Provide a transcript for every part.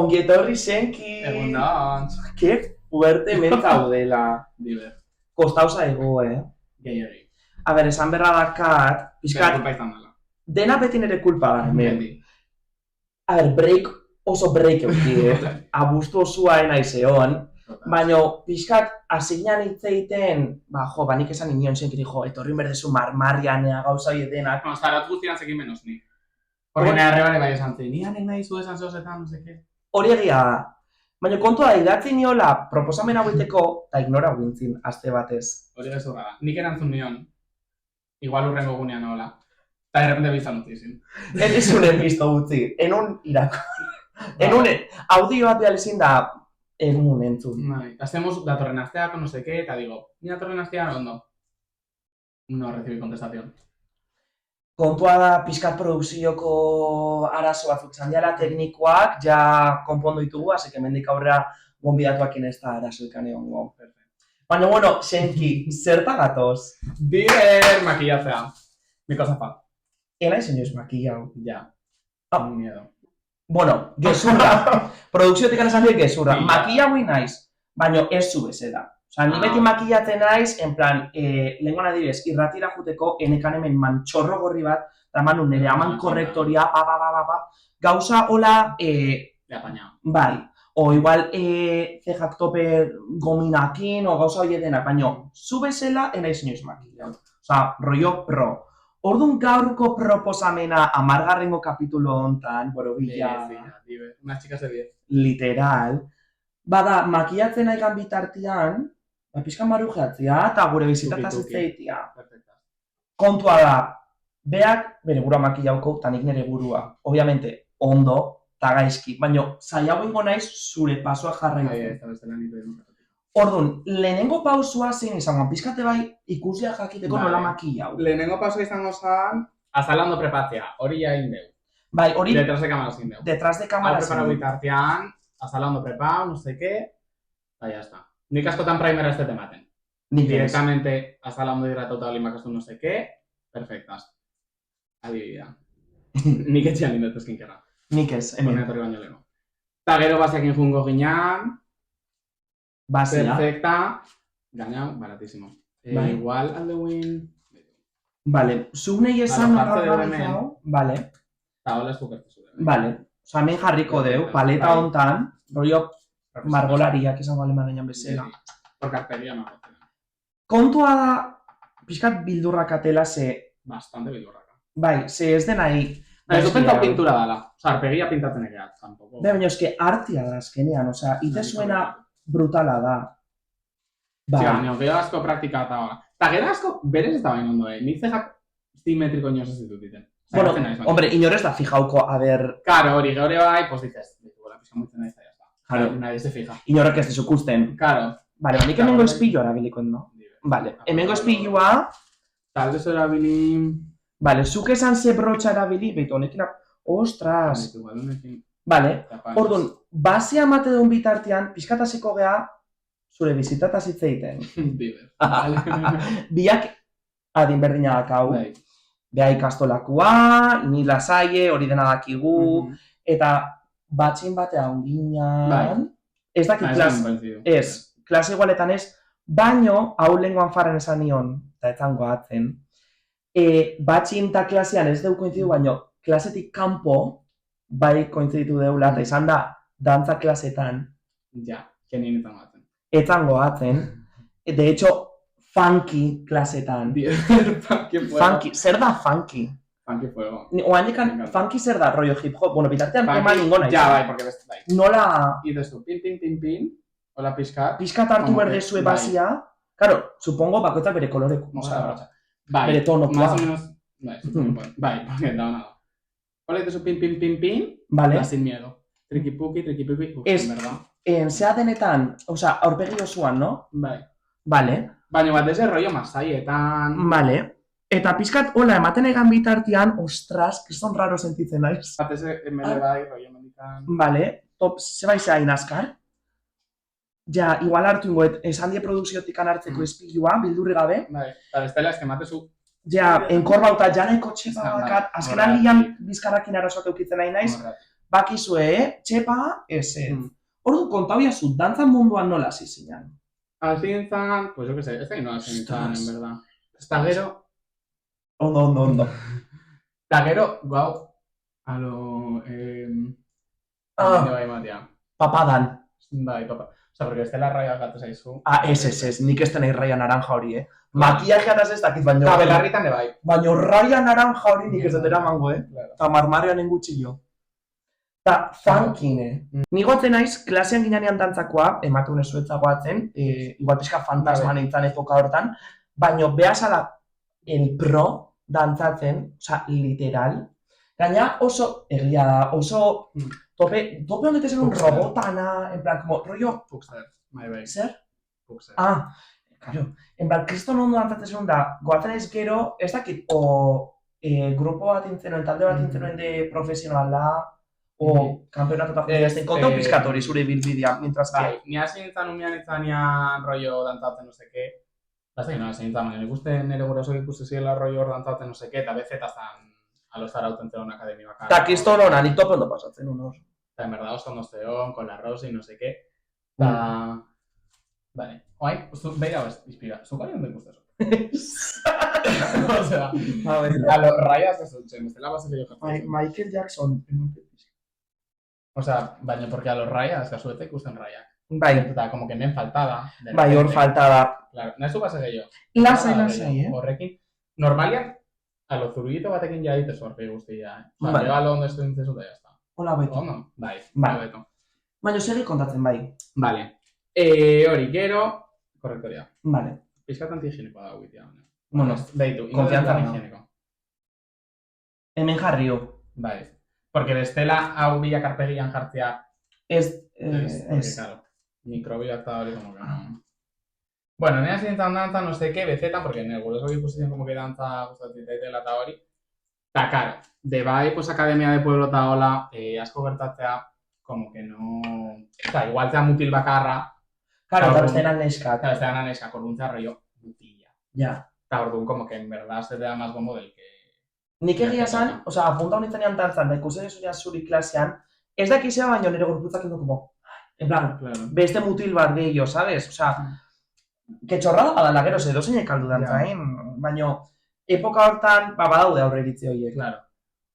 Ongi etorri senki. Egunon. Qué fuerte hemen zaudela. Diber. Kostau zaigu, Gehiagi. A ber, esan berra dakat, pixkat, Kulpa izan dela. dena beti nire kulpa da hemen. Beti. A ber, oso break eukiet. Abustu osua naiz egon. Baina, pixkat, asignan hitzeiten, nik esan inion zenkiri, etorri berdezu marmarrianea gauza denak. No, zarat guztian zekin menos ni. Porque nire arrebare bai esan zen, ni anek nahi zu esan zozetan, no seke. Hori egia da. Baina kontua da, idatzi niola proposamen hau egiteko, eta ignora guintzin, aste batez. Hori gezurra da. Nik erantzun nion, igual urrengo gunean hola. Eta errepende bizan utzizin. Ez unen bizto gutzi, enun irako. Enun, audio bat behar ezin da, enun entzun. Bai, hacemos datorren asteako, no seke, eta digo, ni datorren astean ondo. No recibí contestación. Kontua da, pixkat produkzioko arazo batzuk zandiala, teknikoak, ja konpondu ditugu, así que mendik aurrera gonbidatuakin ez da arazoikan egongo. Baina, bueno, senki, zerta gatoz? Diber makillatzea. Miko zafa. Ena izan joz makillau. Ja. Ah. Miedo. Bueno, gezurra. Produkziotik esan dut gezurra. Ja. Makillau naiz, baina ez zu bezala. Osa, ni beti makillatzen naiz, en plan, lehenkoan adibidez, irratira juteko, enekan hemen mantxorro gorri bat, eta manu nire aman korrektoria, gauza hola, apañado. bai, o igual zejak tope gominakin, o gauza hori denak, baina zu bezala, ena izan joz makillau. Osa, rollo pro. Orduan gaurko proposamena amargarrengo kapitulo hontan, borobila, Diber. Unas chicas de 10. literal, bada, makillatzen naigan bitartian, pixkan marujeatzea eta gure bizitataz itzeitia. Kontua da, beak bere burua makillauko, eta nik nire burua, obviamente, ondo, eta gaizki, baina zaila ingo naiz zure pasoa jarraitzen. Orduan, lehenengo pausua zein izango, pixkate bai ikusia jakiteko nola makillau. Lehenengo paso izango zan, azalando prepatzea, hori ja indeu. Bai, hori Detrás de cámaras indeu. detrás de cámaras. Prepara bitartean, azalando prepa, no sé qué, eta ya está. Nik askotan primera ez dut ematen. Nik Directamente azalando hidratauta bali makastu no sé qué, perfectas. Adibida. Nik etxean indut eskinkerra. Nik ez, hemen. Etorri baino leno. Ta gero basekin jungo ginean, Bazia. perfecta, gaina, baratísimo. Bai. Igual aldeuin... Vale, zuk nahi esan Jartze dugu hemen. normalizau, vale. Eta hola eskukertu zure. Vale, oza, hemen jarriko deu, paleta Bai. hontan, rollo margolariak esango alemanian bezala. Por carteria no. Kontua da, pixkat bildurrak atela, ze, Bastante bildurraka. bai, ze ez denai... Ez du pentau pintura dala. Osa, arpegia pintatzen egeat, tampoco. Baina, eske artia da azkenean, oza, ite zuena brutala da. Sí, Bai, baina, gero asko praktika eta hola. Eta gero asko, berez ez da bain ondo, Nik zehak simetriko inoz ez ditut diten. bueno, hombre, inorez da fijauko, a ber, Karo, hori, gaur bai, pues dices, la pizka muitzen nahi zaila. Claro. Nadie se fija. inorek ez dizukusten. Karo. Vale, nik hemengo espilloa erabiliko, no? Vale, hemengo espilloa, Talde zora bilin... vale, zuk esan ze brotxa erabili, behitu, honekin, ostras, Igual honekin... vale, orduan, bazea emate duen bitartean, pixkataseko gea, zure bizitataz hitz egiten. Diber. Biak adin berdina dakau, Bai. beha ikastolakua, ni lasaie, hori dena dakigu, eta batxin batea onginan, ez dakit klase igualetan ez, baino, hau lenguan farren esan nion, eta etzango atzen, batxin eta klasean ez deu kointzidu, baino, klasetik kanpo, bai kointziditu deula, eta izan da, dantza klasetan, Ja, kenien izan batzen. etzango atzen, de hecho, funky klasetan. Funky fuego. Funky, zer da funky? Funky fuego. Oainikan, funky zer da, rollo hip hop, bueno, bitartean eman ningo nahi. Ja, bai, porque beste bai. Nola, Ides du, pin, hola pizkat. pixkat hartu Como que, berdezue bai. bazia, claro, supongo bakoitzak bere koloreku, Mosa osea, brocha. Bai, bere tonokoa. más o menos, bai, supongo, bai, porque da nada. Hola, ides du, pin, Vale, da sin miedo. Trikipuki, Ez. en verdad. zea denetan, osea, aurpegi osoan, no? Bai. Vale, Baina bat ese rollo masaietan. vale. Eta pixkat, hola, ematen egan bitartean, ostras, kriston raro sentitzen naiz. Bat ese emele bai, rollo medikan. Vale, top, zeba izain azkar. Ja, igual hartu ingoet, esan die produkziotikan hartzeko espilua, bildurri gabe. Bai, eta bestela eske matezu. Ja, enkorbauta, ja nahiko txepa bakat, azkenan Horregatik. lian bizkarrakin arazoak eukitzen nahi naiz, bakizue, txepa, ez. Ordu kontau iazu, dantzan munduan nola hasi zinan. Hasi nintzen, pues yo que sé, ez da no hasi nintzen, en verdad. Eta gero... Ondo. Eta gero, guau, alo... bai, matia. Papadan. Bai, papa. Osa, porque ez dela raia gatu zaizu. Ez, nik ez denei raia naranja hori, Makiaje ataz ez dakit, baino... Eta belarritan de bai. Baino raia naranja hori nik ez dutera mango, Eta marmarrean engutxillo. Eta zankine. Ni goatzen naiz, klasean ginanean dantzakoa, ematen ezuetza goatzen, igual pixka fantasma nintzen epoka hortan, baino behasala el pro dantzatzen, oza, literal. Gaina oso, egia da, oso... Tope honetan zen un robotana, en plan, como, rollo... Puxer, bai. Zer? Puxer. Claro. En plan, kriston ondo dantzatzen zen da, goatzen ez gero, ez dakit, grupo bat intzenoen, talde bat intzenoen de profesionala, kampeonatota jodien, kontau pizkat hori zure bilbidea, mientras que... Bai, ni hasi nintzen umean itzanean rollo dantzatzen, no seke. Basta que no hasi nintzen, baina nik uste nire gurasoak ikusi ziela rollo hor dantzatzen, no seke, eta bezeta zan alozara autentzela una akademia bakarra. Ta kriston hona, nik tope ondo pasatzen, honor. Eta en verdad oso ondo zeon, con la Rosy, no seke. Ta... Vale, oai, beira bez, inspira, zuko ari ondo ikustezu. Osea, a los rayas eso, me estela base de Michael Jackson. Osea, baina porque a los rayas, kasuete ikusten raiak. Bai. Eta como que men faltada. Bai, hor faltada. Claro, nahizu base gehiago. Lasai, Horrekin, normalian, a lo zurillito batekin ja dite suerte guztia, Osea, yo a lo ondo estu dintzezu da jazta. Hola, beto. Ondo? Bai, beto. Baina segi kontatzen, bai. Vale. Hori, gero, korrektoria. Vale. Pizkat antihigienikoa da guitia. Bueno, deitu, konfiantza antihigieniko. Hemen jarrio. Bai. Porque bestela hau bila karpegian jartzea. Ez. Claro, mikrobioak eta hori como que no. Bueno, nena zintzen dantza, no sé qué, bezetan, porque en el gure soy posición como que dantza gustatzen zaitela eta hori. Ta, claro, de bai, pues Academia de Pueblo eta hola, asko gertatzea, como que no... O sea, igual zea mutil bakarra. Claro, eta beste eran neskak. Claro, beste eran neskak, orduntza rollo mutila. Ja. Eta orduan, como que en verdad se te da más bombo del que... Nik egia zan, oza, apunta honetzenean dantzan, da ikusen esunean zuri klasean, ez dakizea baino nire gorputzak endo como, en plan, claro. Beste mutil bat gehiago, ¿sabes? Oza, que txorrada badala gero, ze dozein ekaldu dantza, baino, epoka hortan, badaude aurre iritzi horiek. Claro.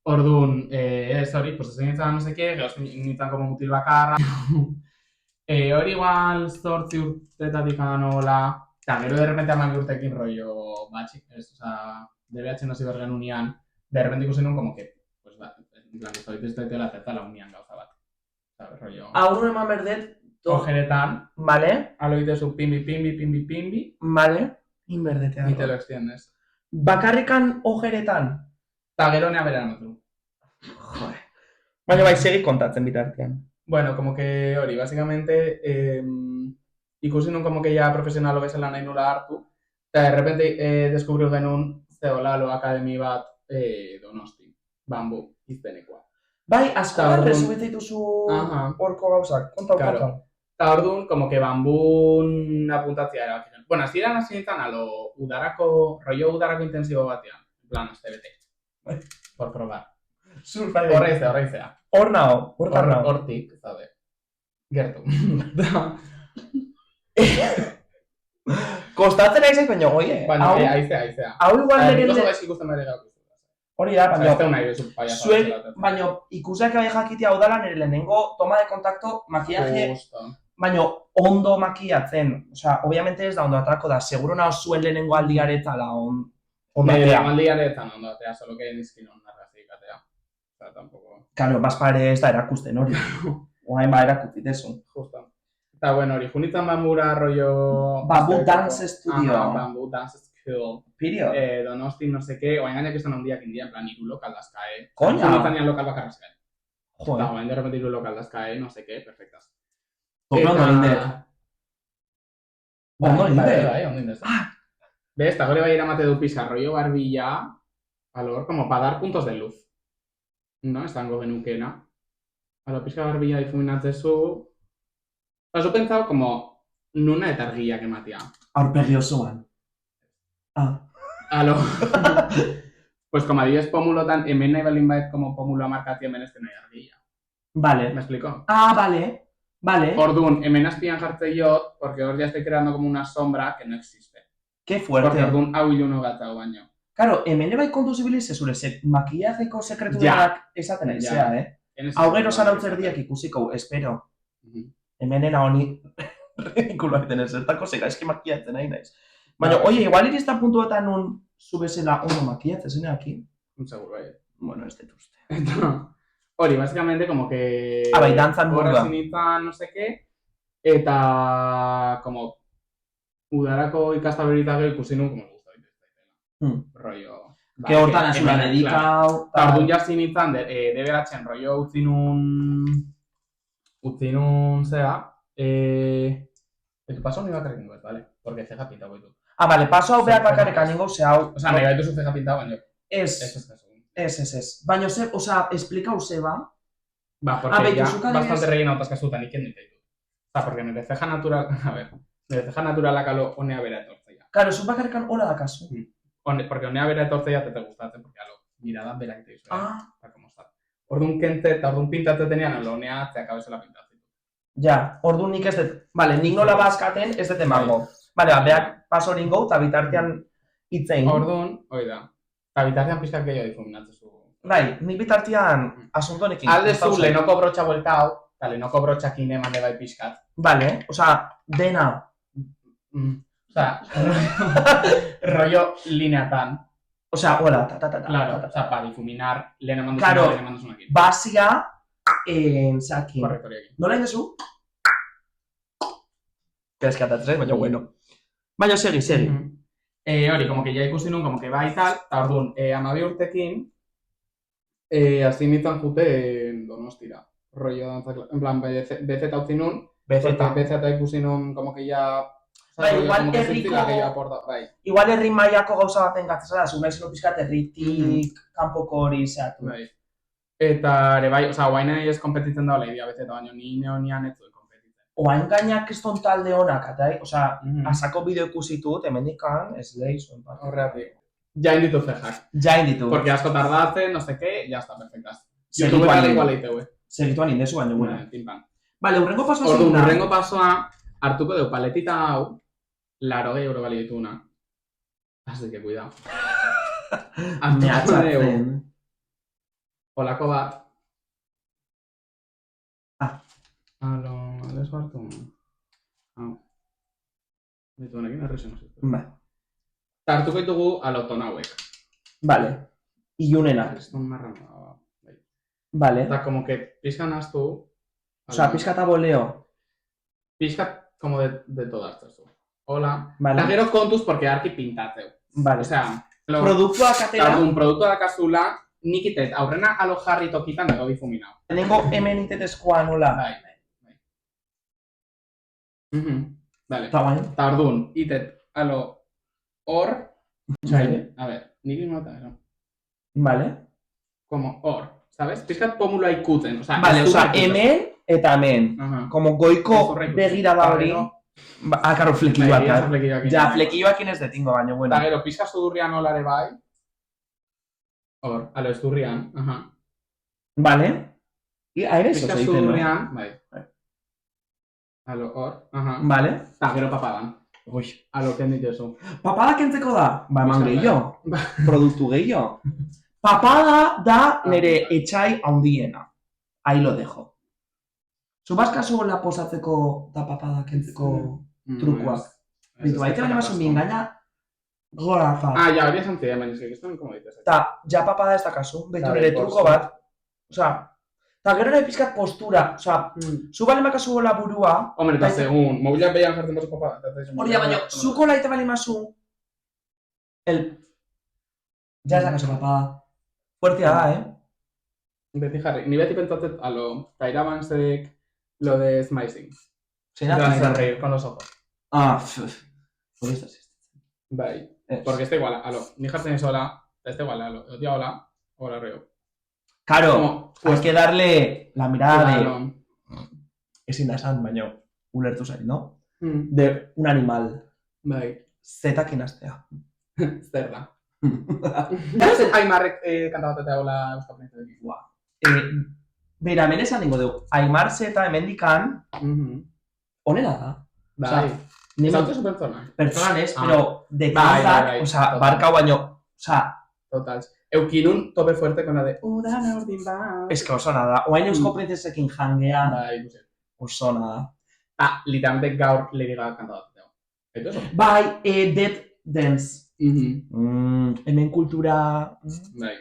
Orduan, ez hori, pues ez nintzen no seke, gero nintzen como mutil bakarra. Hori igual zortzi urtetatik anola, eta gero de repente amagi urtekin rollo batxik, ez, oza, DBH no ziber genunian, de repente ikusi nun como que, pues va, en plan, ez daitela zertala unian gauza bat. Sabe, rollo... Aurru eman berdet, ojeretan, vale, aloitezu pimbi, vale, inberdetea. y te lo extiendes. Bakarrikan ojeretan. Ta gero nea bera notu. Joder. Baina bai, segi kontatzen bitartean. Bueno, como que hori, básicamente, ikusi nun como que ya profesionalo bezala nahi nula hartu, eta de repente deskubriu genuen zeolalo akademi bat Donosti, Bambu, izenekoa. Bai, askoan resubitzituzu horko gauzak, kontau. Eta orduan, como que Bambun apuntatzea erabakitzen. Bueno, hasieran hasi nintzen alo udarako, rollo udarako intensibo batean, en plan, astebete. Por probar. Horreizea. Hor nao, hortan nao. Hortik, zaude. Gertu. Kostatzen aizek, baina goie. Baina, aizea. Hau igual nire... Niko zoga ikusten bere gauk. Hori da, baina... Baina, ikusak bai jakitea hau dala nire lehenengo toma de contacto, makillaje... Baina, ondo makillatzen. Osea, obviamente ez da ondo atrako da. Seguro naho zuen lehenengo aldiaretala ondo atea. Aldiaretan ondo atea, solo que nizkin ondarrazik atea. Osa, tampoco... Claro, bazpare ez da erakusten hori. Oain ba erakuzit eso. Justo. Eta, bueno, hori, junitzen Bambura rollo... Bambu Dance Studio. Bambu Dance School. Period. Donosti, no sé qué, oain gainak izan ondiak india, en plan, iru lokal dazkae. Koña! Junitzen lokal bakarrazkae. Joder. Eta, oain de repente iru lokal dazkae, no sé qué, perfectas. Ondo inde. Ondo inde. Ves, eta gore bai eramate du pizka, rollo barbilla, alor, como para dar puntos de luz. No, estango genukena. A lo pizka barbilla difuminatzezu... Paso pensado como nuna eta argiak ematia. Aurpegi osoan. Alo. Pues como adibidez pomulotan, hemen nahi balin baet como pomuloa markati hemen ez nahi argia. Vale. ¿Me explico? Ah, vale. Vale. Orduan, hemen azpian jartzen jot, porque hor ya estoy creando como una sombra que no existe. Qué fuerte. Porque orduan hau ilun gatau baino. Claro, hemen bai kontuz ibiliz zure makillajeko sekretu Ja. denak esaten aizea, Hau gero zarautzer ikusiko, espero. Hemenena honi ridikuloak denez, zertako gaizki makillatzen nahi naiz. Baina, oie, igual irista puntuetan nun zu bezala ondo makillatzen zene aquí. Seguro, bai. Bueno, ez dut uste. Hori, básicamente, como que... Bai, dantzan mundua. Horra zinitzen, no sé qué, eta, como, udarako ikastaberita gero ikusi nun, como, gusta daitezela. Rollo... Que hortan azula dedikau... Tardun jazin nintzen, deberatzen, rollo utzi nun, zera, paso honi bakarrik ninguet, vale? Porque ceja pinta goitu. Ah, vale, paso hau behar bakarrik ningu, ze hau... O sea, nahi gaitu zu ceja pinta, baina... Ez. Baina, o sea, explikau zeba... Va, porque ya bastante rellena otras casutas, ni quien ni te digo. O sea, porque nire ceja natural... A ver, nire ceja naturalak alo honea bera etortzeia. Claro, zu bakarrikan hola dakazu. Porque honea bera etortzeia te gustatzen, porque alo, mirada bera que te dizu. Ah. Para cómo está. Orduan kente eta orduan pintate tenean, alo honea te akabezela pintatzen. Ja, orduan nik ez dut... Vale, nik nola bazkaten ez dut emango. Vale, beak paso ningo eta bitartean hitzein. Orduan, hoi da. Eta bitartean pixkak gehiago difuminatzen zu. Bai, nik bitartean asuntonekin. Alde zu lehenoko brotxa buelta hau, eta lehenoko brotxakin emande bai pixkat. Vale, osea, dena. Osea, rollo lineatan. Osea, hola, Claro, osea, para difuminar, lehen eman claro, duzunakin. basia, zakin. Correcto, horiakin. Nola indezu? Kreskatatzen, baina bueno. Baina segi. Hori, como que ya ikusi nun, como que bai tal, eta orduan, 12 urtekin, hasi nintzen jute Donostira. Rollo dantzak, en plan, BZ utzi nun, BZ ikusi nun, como que ya... Bai, igual Igual herri mailako gauza baten gatzela, zu nahi zelo pizkat herritik, kanpoko hori zehatu. Bai. Eta ere bai, osea, guain nahi ez kompetitzen daula idea BZ, baina ni neonian ez zuen kompetitzen. Oain gainak ez talde honak, atai? Osea, asako bideo ikusitut, hemendikan, ez lehi zuen bat. Horregatik. Jain ditu zejak. Jain ditu. Porque asko tardatzen, no sé qué, ya está, perfectas. Segituan igual eiteue. Segituan indezu, baina bueno. Timpan. Vale, urrengo pasoa zein da? Urrengo pasoa hartuko deu paletita hau, 80 euro bali dituna. Así que cuidado. Hartuko deu. Olako bat. Alo hartu. Hau. Dituanekin errexen hasi. Bai. Hartuko ditugu aloton hauek. Vale. Ilunena. Esto marrano. Vale. Eta como que pizkan aztu. Osea, pizkata boleo. Pizkat como de todas hartu. Hola. Vale. Eta gero kontuz porque arki pintatzeu. Vale. Osea, produktuak atera. Un produktua dakazula, nik itet aurrena alo jarri tokitan dago difuminau. Tenengo hemen itetezkoa nola. Bai. Vale. Eta bain. Eta orduan, itet alo hor. A ver, nik inmota, no? Vale. Como hor, ¿sabes? Pizkat pomula ikutzen. Vale, osea, hemen eta hemen. Como goiko begirada hori. Karo, flekioak. Ja, flekioakin ez detingo, baina, bueno. Eta gero, pizka sudurrian olare bai. Hor, alo esturrian. Vale. Aire eso pizka sudurrian, bai. Alo hor. Vale. Eta gero papadan. Ui. Alo ken ditezu. Papada kentzeko da? Ba, eman gehiago. Produktu gehiago. Papada da nire etxai handiena. Ahí lo dejo. Zubaz kaso la posatzeko da papada kentzeko trukoak. Bitu, baite baina masun bingaina gorafa. Ja, hori esan zidea, baina ez que como dites. Ta, ja papada ez da kasu. Bitu nire truko bat. Osea, eta gero nire pizkat postura. Osea, zu bale makazu gola burua. Hombre, eta segun, mobilak behian jartzen bazu papada. Hori da, baina, zuko laite bale mazu. Ja ez da kasu papada. Fuertea da, Beti jarri. Ni beti pentsatzen, alo, Tyra Banksek, lo de smizing. Zein da? Reír con los ojos. Por esto sí. Bai. Porque está igual, alo, ni jartzen sola, está igual, alo, el tío hola río. Claro, hay que darle la mirada de... Ezin da esan, baina ulertu zait, no? De un animal. Bai. Zetakin astea. Zer da. Aimarrek kanta bat eta hola euskal planetetik. Beira, hemen esan ningo dugu, Aimar Zeta hemendikan, onena da. Bai. Ni Ez auto pertsona. Pertsonan ez, pero de Bai, kantak, osea, barkau baino, osea, total. Eukinun tope fuerte con la de Udana urdin bat. es que oso nada. Oain eusko princesekin jangea, Bai, oso nada. literalmente gaur Lady Gaga kantatu. Eto eso? Bai, Dead Dance. Hemen kultura... Bai.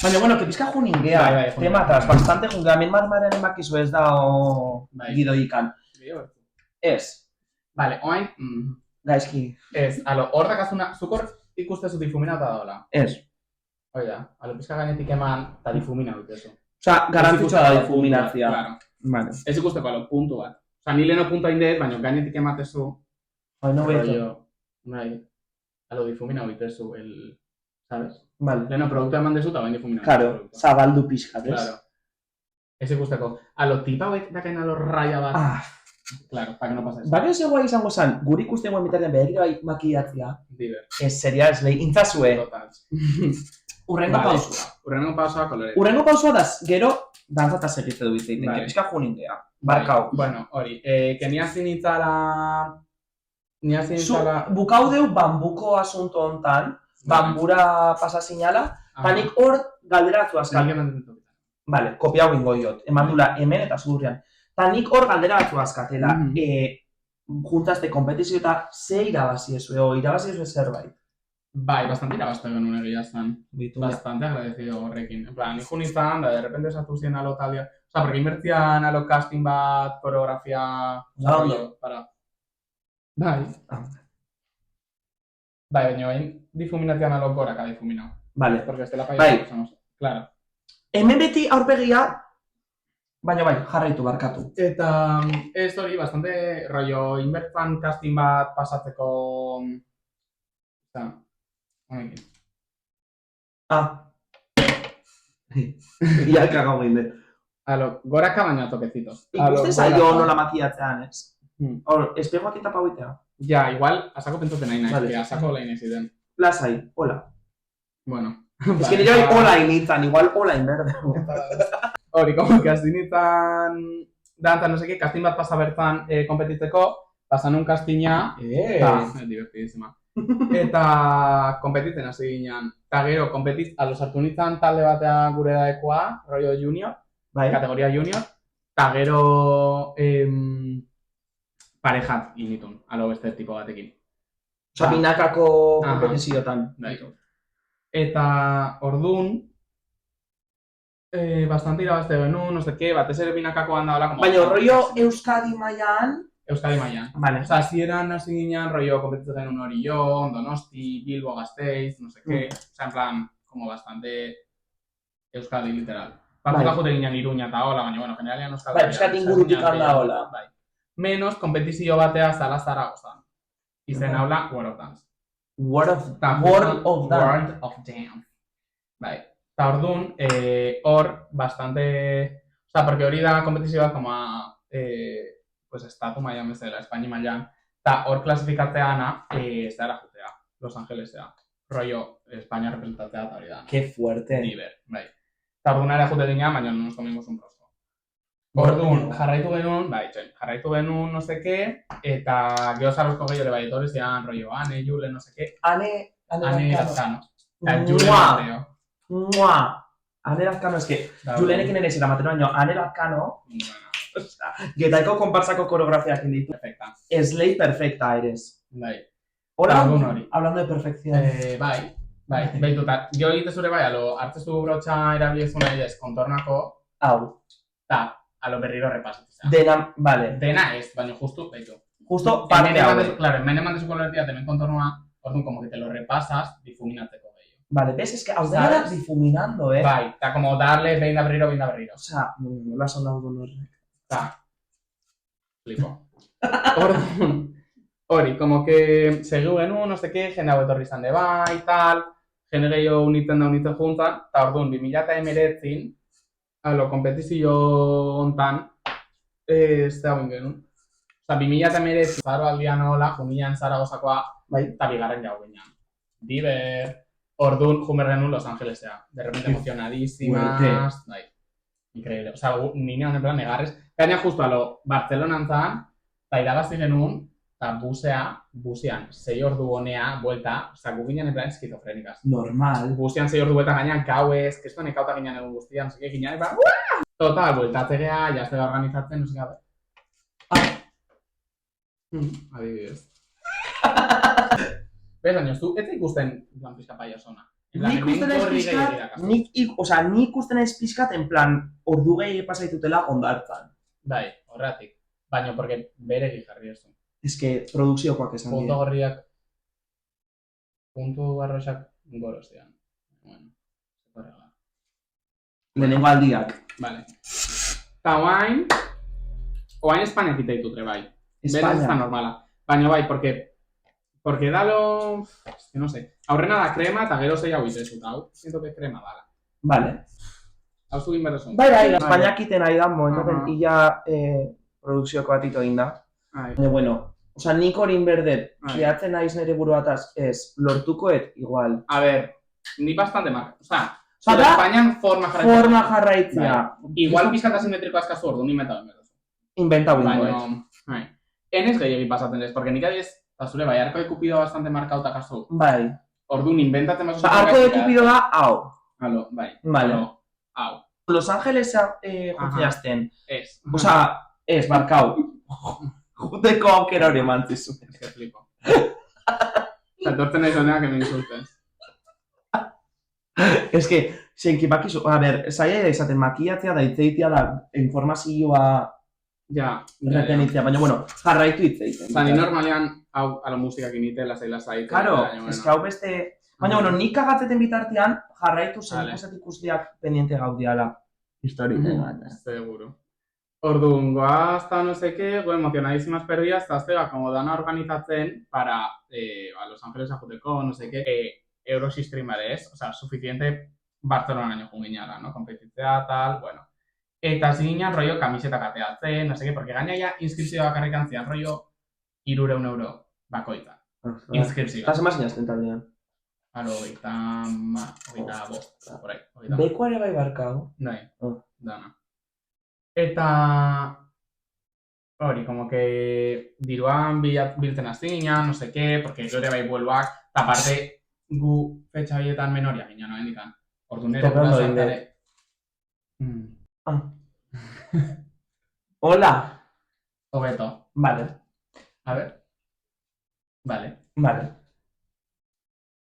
Baina, bueno, que pizka juningea, Bai, temataz, bastante jungea, hemen marmaren emakizu ez da gidoikan. Ez. Vale, oain... Gaizki. Ez, hor dakazuna, zukor ikustezu difuminata daola. Ez. Oida, pizka gainetik eman, eta difumina dutezu. Osa, garantzitsua da difuminazia. Claro. Vale. Ez ikusteko, puntu bat. Osa, ni leheno puntu haindet, baina gainetik ematezu... Bai, no beto. Bai, difumina dutezu, ¿sabes? Vale. Leheno produktu eman dezu, eta bain difumina. Claro, zabaldu pixkat, ez? Claro. Ez ikusteko. Tipa hauek dakain raya bat. Claro, para que no pase eso. Baina zegoa izango zen, guri ikusten guen bitartean behar bai makillatzea. Diver. Ez, seria, ez lehi, intzazue. Total. Urrengo pausua. Urrengo pausua kolore. Urrengo pausua da, gero, dantzata segitze du izteiten, que pixka juningea. Barkau. Bueno, hori, que niazin itzala... Bukau deu bambuko asunto hontan, bambura pasa sinala, panik hor galderatu azkat. Vale, kopia hau ingo diot, eman dula hemen eta zudurrean. Tanik hor galdera batzu azkatela, juntazte kompetizio eta ze irabazi ezue, o irabazi ezue zerbait. Bai, bastante irabazte genuen egia zan. Bastante agradecido horrekin. En plan, ikun izan, da de repente esatu zien alo talia. Osa, porque inbertzian alo casting bat, koreografia... Ondo. Bai. Bai, baina bain difuminatzean alo goraka difuminau. Vale. Porque estela paia... Bai. Claro. Hemen beti aurpegia, baina bai, jarraitu barkatu. Eta ez hori, bastante rollo inbertzan casting bat pasatzeko... Eta, honekin. Ia kagau ginde. Goraka baina toquecitos. Ikuste zailo nola makillatzean, ez? Hor, espegoak eta pauitea. Ja, igual, asako pentsate nahi nahi, que asako lehin eziden. Lasai, hola. Bueno. Ez que nire hola initzan, igual hola inberde. Hori, como que azinitan dantzan, no seke, casting bat pasa bertan kompetitzeko, pasan un castinga, divertidísima. Eta kompetitzen hasi ginen. Eta gero, sartu nintzen talde batea gure daekoa, rollo junior, kategoria junior, eta gero parejat initun, alo beste tipo batekin. Osa, binakako kompetiziotan. Eta orduan, bastante irabazte genuen, no seke, batez ere binakakoan da hola... Baina, rollo Euskadi mailan... Euskadi mailan. Vale. Osa, zieran hasi ginen, rollo kompetitzen genuen Orillo, Donosti, Bilbo, Gasteiz, no seke... Osa, en plan, como bastante Euskadi, literal. Batzuta jute ginen Iruña eta hola, baina, bueno, generalian Euskadi... Bai, Euskadi ingurutik handa hola. Menos kompetizio batea zala Zaragozan. Izen haula, World of Dance. World of Dance. Bai. Eta orduan, hor, bastante... Osa, porque hori da kompetizio bat, como pues, estatu mailan bezala, Espaini mailan. Eta hor klasifikatzeana, zehara jutea, Los Angelesea. Rollo, España representatzea eta hori da. Qué fuerte. Diver, bai. Eta orduan ere jute dinean, baina nos comimos un rosco. Orduan, jarraitu genuen, no seke, eta gero zarrozko gehiore bai, etorri zian, rollo, Ane, Jule, no seke. Ane Lazcano. Eta Jule Mateo. Ane Lazcano, es que Julenekin ere zira matero baino, Ane Lazcano, getaiko konpartsako koreografiak inditu. Perfecta. Eslei perfecta eres. Bai. Hola, hablando de perfección. Bai, behitu, eta jo egite zure bai, hartzezu brotxa erabilezuna edez, kontornako. Hau. Eta, berriro repasatzea. Dena, vale. Dena ez, baina justu, behitu. Justo parte hau. Claro, hemen emantezu koloretia, temen kontornoa, orduan, como que te lo repasas, difuminatzeko gehiago. Vale, ves, es que hau dena difuminando, Bai, eta como darle, behin da berriro. O sea, nola sonau duen horrek. Eta, flipo. Orduan, hori, como que segiu genuen, no seke, jende hau etorri izan de bai, tal, jende gehiago unitzen juntan, eta orduan, 2019 kompetizio hontan, ez da genuen. Osa, 2019 zaro aldian hola, jumian Zaragozakoa, eta bigarren jau ginen. Diver, orduan, jumer genuen Los Angelesea. De repente emocionadísimas, bai. Increíble. Osea, ninean en plan negarrez. Gaina justo alo Bartzelonan zan, eta iragazi genuen, eta busean, 6 ordu honea, buelta, osea, gu ginen en plan esquizofrénicas. Normal. Busean 6 ordu buelta gainean gauez, que esto nekauta ginen egun guztian, no sé qué, ginen, eta total, bueltatze geha, ya estela organizatzen, no sé qué, adibidez. Bez, baina, zu, ez ikusten plan pizka paiasona. Nik ikusten naiz pixkat, nik ikusten naiz pixkat, en plan, ordu gehi pasaitutela ondartzan. Bai, horretik. Baina, porque beregi jarri ez du. Ez que, produkziokoak esan Punto dira. gorriak, punto garrosak gorostean. Bueno, horrela. Lehenengo aldiak. Vale. Eta oain Espainiak iteitutre bai. Bera ez da normala. Baina bai, porque dalo... Es que no sé. Aurrena da krema eta gero zei hau itezut, hau. Siento que krema dala. Vale. Hau zugin berrezun. Bai, Espainiak iten nahi da, momentoten illa produkzioko bat ito egin da. Baina, bueno, oza, nik horin berdet, kreatzen naiz nire buruataz, ez, lortukoet igual. A ver, ni bastante marca. Oza, Espainian forma jarraitzea. Igual pizkata simetriko askazu ordu, ni inventau enberdu. Inventau ingoet. Baina, enez gehiagin pasatzen ez, porque nik adiz, eta zure bai, arko de Cupido bastante markauta kasu. Bai. Ordu, inventatzen baso... Arko de Cupido da, hau. Halo, bai. Vale. Hau. Los Ángeles joteazten. Ez. Osa, ez, barkau. Juteko aukera hori emantzizu. Ez que flipo. Eta torten nahi zoneak hemen insultez. Ez que, senki bakizu, a ber, zaila izaten makiatzea da itzeitia da informazioa retenitzea, baina, bueno, jarraitu itzeitzen. Osa, ni normalean, hau, alo musikak inite, lasai. Claro, ez que hau beste... Baina, bueno, nik kagatzeten bitartean, jarraitu zen ikustiak pendiente gaudiala. Historiten. Seguro. Orduan, goazta no sé qué, emocionadísimas perdidas, eta aztega, como dana organizatzen para Los Ángeles ajuteko, no sé qué, Eurosistreamers, o sea, suficiente Barcelona año jungiñala, ¿no? Kompetitzea, tal, bueno. Eta zinean rollo kamisetak ateatzen, no sé qué, porque gaina ya inskripzioa bakarrikan zian rollo 300 euro bakoita. Inskripzioa. Eta zema zinazten taldean? Aro, oita bost, por ahí. Beko ere bai barkau? Nahi, dana. Eta hori, como que diruan biltzen aztinean, no sé qué, porque gero ere bai buelbak, eta aparte gu fetxa horietan menoria gina, no hendikan. Orduan ere gurasoak Hola. Hobeto. Vale. A ver. Vale.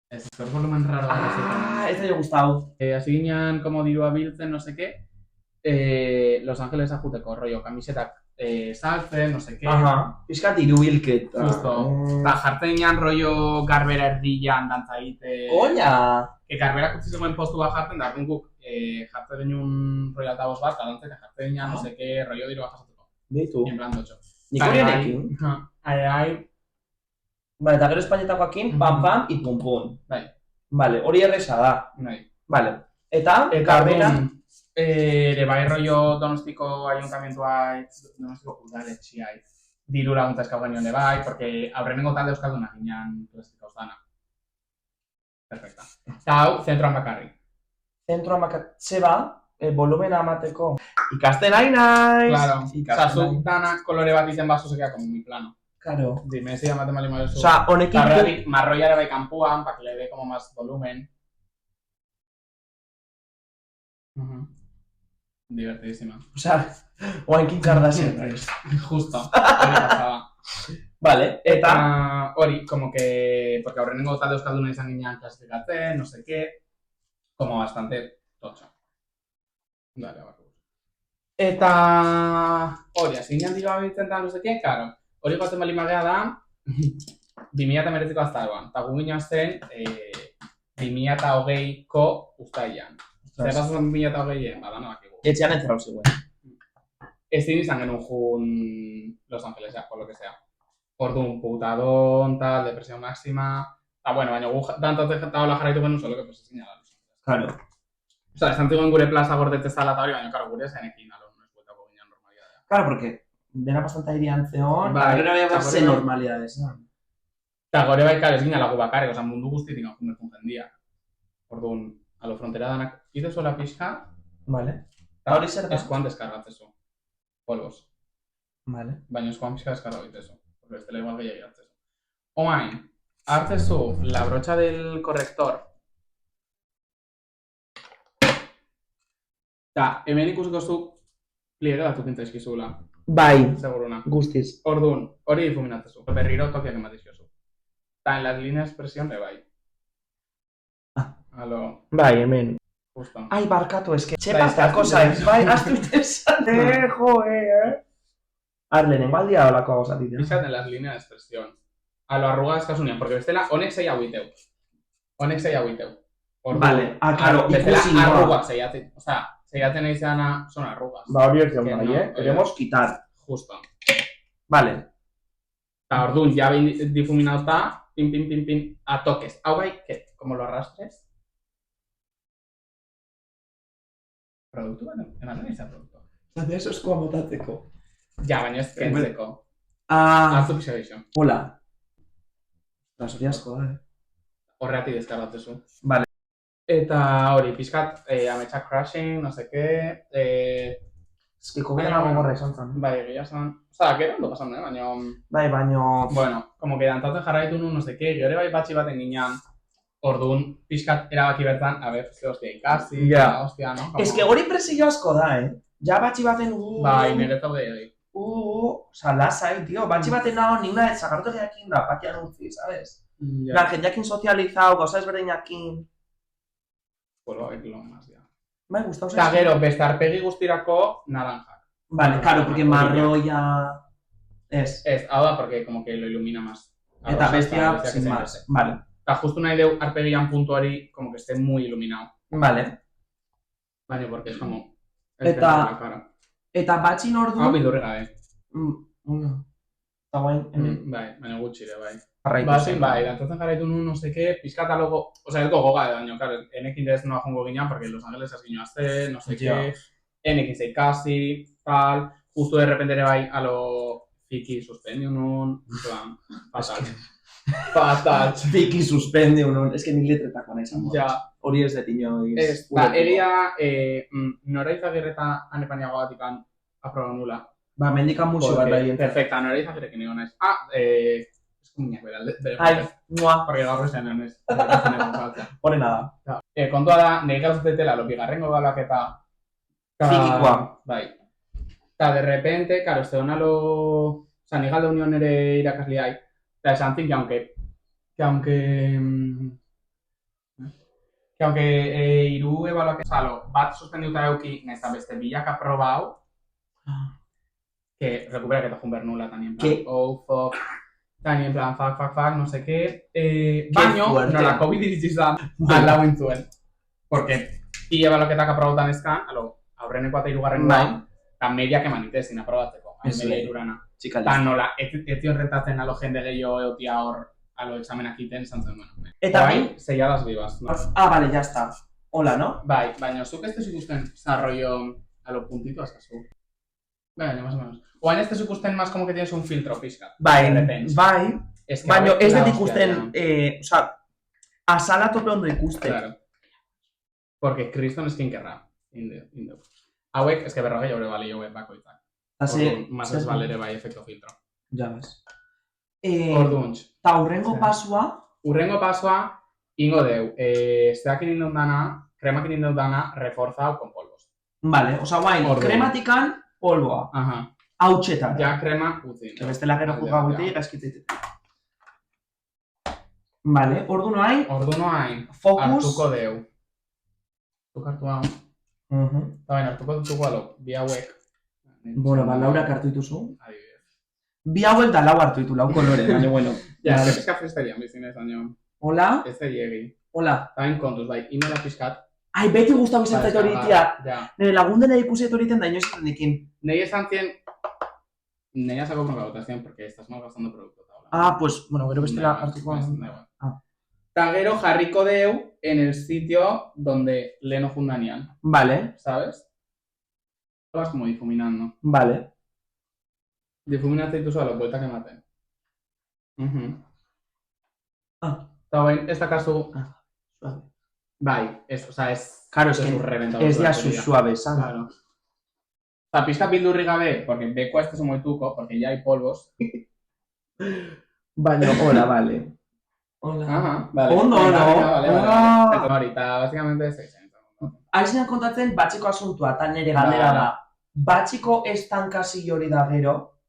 Ez el volumen raro. Ez da jo gustau. Así ginen, como dirua biltzen, no sé qué, Los Ángeles ajuteko rollo, kamisetak saltzen, no sé qué. Aha, pixkat irubilket. Justo. Eta jartzen ginen rollo garbera erdian dantza egite. Oina! Garbera kutsi zegoen postu bat jartzen, da guk jartzen genuen rollo altabos bat, eta dantzek jartzen ginen, no sé qué, rollo dirua jasateko. Beitu. En plan dotxo. Nik horienekin. Vale, eta gero Espainetakoakin, pam, i pum. Bai. Vale, hori erresa da. Bai. Vale. Eta garbera... Ere bai rollo Donostiko ayuntamientua, Donostiko udaletxia diru laguntza eskau genion de bai, porque aurrenengo talde euskalduna ginean turistika ostana. Perfecta. Eta hau, zentroan bakarri. Zentroan bakarri. Zeba, volumena amateko. Ikasten nahi naiz! Claro. Osa, zuk danak kolore bat izen baso sekea como mi plano. Claro. Dimensia amaten bali maiozu. Osa, honekin... Horretik, marroiara bai kanpuan, para que le dé como más volumen. Divertidísima. Osa, oainkin Kardashian. Justo, hori pasaba. Vale, eta... Hori, como que... Porque aurrenengo talde euskalduna izan ginean klasifikatzen, no sé qué... Como bastante tocho. Dale, abarko. Eta... Hori, hasi ginean dira babitzen eta no sé qué, claro. Hori goazen bali magea da... 2019ko azaroan. Eta gu ginen zen... 2020ko ustailan. Zer pasatzen 2020en, badana bakigu. Etxean entzerrau ziguen. Ezin izan genuen jun Los Ángeles, por lo que sea. Orduan, putadon, tal, depresión máxima... Eta, bueno, baina gu dantatzen eta hola jarraitu genuen, solo que pues ezin ala Los Ángeles. Claro. Osa, esan zigoen gure plaza gordetzezala eta hori, baina, karo, gure zenekin alo, no eskuetako ginean normalidadea. Claro, porque dena bastante irian zeon, Bai, gero bai zen normalidades. Eta gore bai, karo, ez gina lagu bakarrik, osa, mundu guztitik anjunberkun jendia. Orduan, a lo frontera danak, ize sola pixka, Vale. Ta hori zer da? Eskuan deskargatzezu. Polvos. Vale. Baina eskuan pixka deskargatzezu. Porque bestela igual gehiagia hartzezu. Oain, hartzezu la brocha del corrector. Ta, hemen ikusiko zu pliege batzuk intzaizkizula. Bai, Seguruna. guztiz. Orduan, hori difuminatzezu. Berriro tokiak ematizkiozu. Ta, en las líneas presión de bai. Alo, Bai, hemen. justo. Ai, barkatu, eske. Bai, Txepazteako zaiz, bai, astu itesan. Lehenengo aldia olako gauzatik. Pixat en las líneas de expresión. Alo, arrugas kasunean, porque bestela, honek zei hauiteu. Vale, claro, bestela, ikusi noa. arrugas zeiatzen. Osea, zeiatzen nahi zeana, son arrugas. Ba, hori ez Que bai, no, Queremos quitar. Justo. Vale. Ta, orduan, ya behin difuminauta, pin, a toques. Hau bai, que, como lo arrastres. Produktu bat, ematen izan produktu. Zatea eso eskoa motatzeko. Ja, baina ez kentzeko. Hartu pixka geixo. Hola. Hori asko da, Horreati deskargatzezu. Vale. Eta hori, pixkat, ametsak crashing, no seke, Ez que komena gogorra izan zen. bai, egia esan. Osa, gero ondo pasan, baina... Bai, baino... Bueno, como que dantatzen jarraitu nu, no seke, gero bai batxi baten ginean, orduan, pixkat erabaki bertan, a ber, ze hostia ikasi, Ja. hostia, no? Ez que hori presio asko da, Ja batxi baten... Bai, niretzau dei. Osa, lasai, tío. Batxi baten nago, nina ez zagartoreakin da, patian utzi, ¿sabes? La jendeakin sozializau, gauza ezberdinekin... Vuelvo a ver lo más, ya. Bai, gustau Eta gero, beste arpegi guztirako, naranjak. Vale, claro, porque marroia... Ez. Ez, hau da, porque como que lo ilumina más. Eta bestia, sin más. Vale. Eta justu nahi deu arpegian puntuari, como que esté muy iluminado. Vale. Baina, porque es como... Eta batxin ordu... Hau bildurri gabe. Eta guain, Bai, baina gutxire, bai. jarraitu Bai, dantzatzen jarraitu nun, no seke, pizkata logo... Osa, ez gogoga edo, baina, claro, enekin dez noa jongo ginean, porque Los Angeles azkino azte, no seke, enekin zei kasi, tal, justo de repente ere bai, alo, fiki suspendio nun, plan, fatal. Fatal. Fiki suspendio nun, es que ni letretako nahi zango. Ja. Hori ez detino. Ez, ba, egia, nora izagirreta anepaniago batikan aproba nula. Ba, mendikan musio bat bai. Perfecta, nora izagirrekin egon naiz. Eskuminak bere. Ai, mua. Porque gaur esan honez. Horrena da. Kontua da, nahi gauzetela, lo bigarrengo balak eta... Fikikoa. Bai. Eta de repente, claro, este dona lo... Osa, ni galde unión ere irakasliai. Eta esan zin, que aunque hiru ebaluak esalo, bat suspendiuta euki, nahiz eta beste bilak aprobau, que recupera que te jun bernula, tan en plan, oh, fuck, tan en plan, fuck, no sé qué, baino, no la COVID izan, aldau intzuen. Porque, bi ebaluaketak aprobautan eskan, aurreneko eta hirugarren bai, eta mediak emanite zin aprobatzeko, media hirurana. Eta nola, etión rentatzen alo jende gehiago eotia hor, alo examenak iten, zantzen, bueno. Eta bai, selladas vivas, no? Vale, ya está. Hola, ¿no? Bai, baina zuk ez tezu ikusten desarrollo a lo puntito askazu. Baina, más o menos. Oain ez tezu ikusten más como que tienes un filtro pizka. Bai, baina ez dut ikusten, oza, azala tope ondo ikusten. Claro. Porque kriston eskinkerra, indo. Hauek, ez que berrogei jaure bali hauek bakoitzak. Más ez balere bai efecto filtro. Ja ves. Orduntx. Ta urrengo pasua? Urrengo pasua, ingo deu, esteakin indun dana, kremakin indun dana, reforzau con polvos. Vale, oza, guain, krematikan polvoa. Aha. Hautxetan. Ja, krema utzi. Bestela gero juga guti, gaskitzeitet. Vale, ordu noain. Fokus. Hartuko deu. Zuk hartu hau. Eta baina, hartuko dutuko alo, bi hauek. Bueno, ba, Laurak hartu dituzu. Adibidez. Bi hauek da lau hartu ditu, lau kolore, baina bueno. Ja, ez pizka fristelian bizinez, baina... Hola? Ez da llegi. Hola. Eta bain kontuz, bai, inola pizkat. Ai, beti guztabu izan zaitu horitia. Ja. Nire lagunden ikusi horiten da inoiz izanekin. Nei esan zien... Nei asako con la votación, porque estás mal gastando producto. Pues, bueno, gero bestela hartuko. Eta gero jarriko deu en el sitio donde leno jundanean. Vale. ¿Sabes? Vas como difuminando. Vale. Difuminate dituzu a lo bueltak ematen. Eta bain, ez dakazu... Suave. Bai, ez, o sea, ez... Claro, es que es ya su suave, ¿sabes? Claro. Oza, pizka bildurri gabe, porque beko este es muy tuco, porque ya hay polvos. Baina, hola, vale. Hola. Ajá, vale. Ondo, Venga, no? venga, vale, vale, vale. Eta ahorita, básicamente es eso. Aizean kontatzen batxiko asuntua, eta nire galdera da. Batxiko estankasi hori da gero,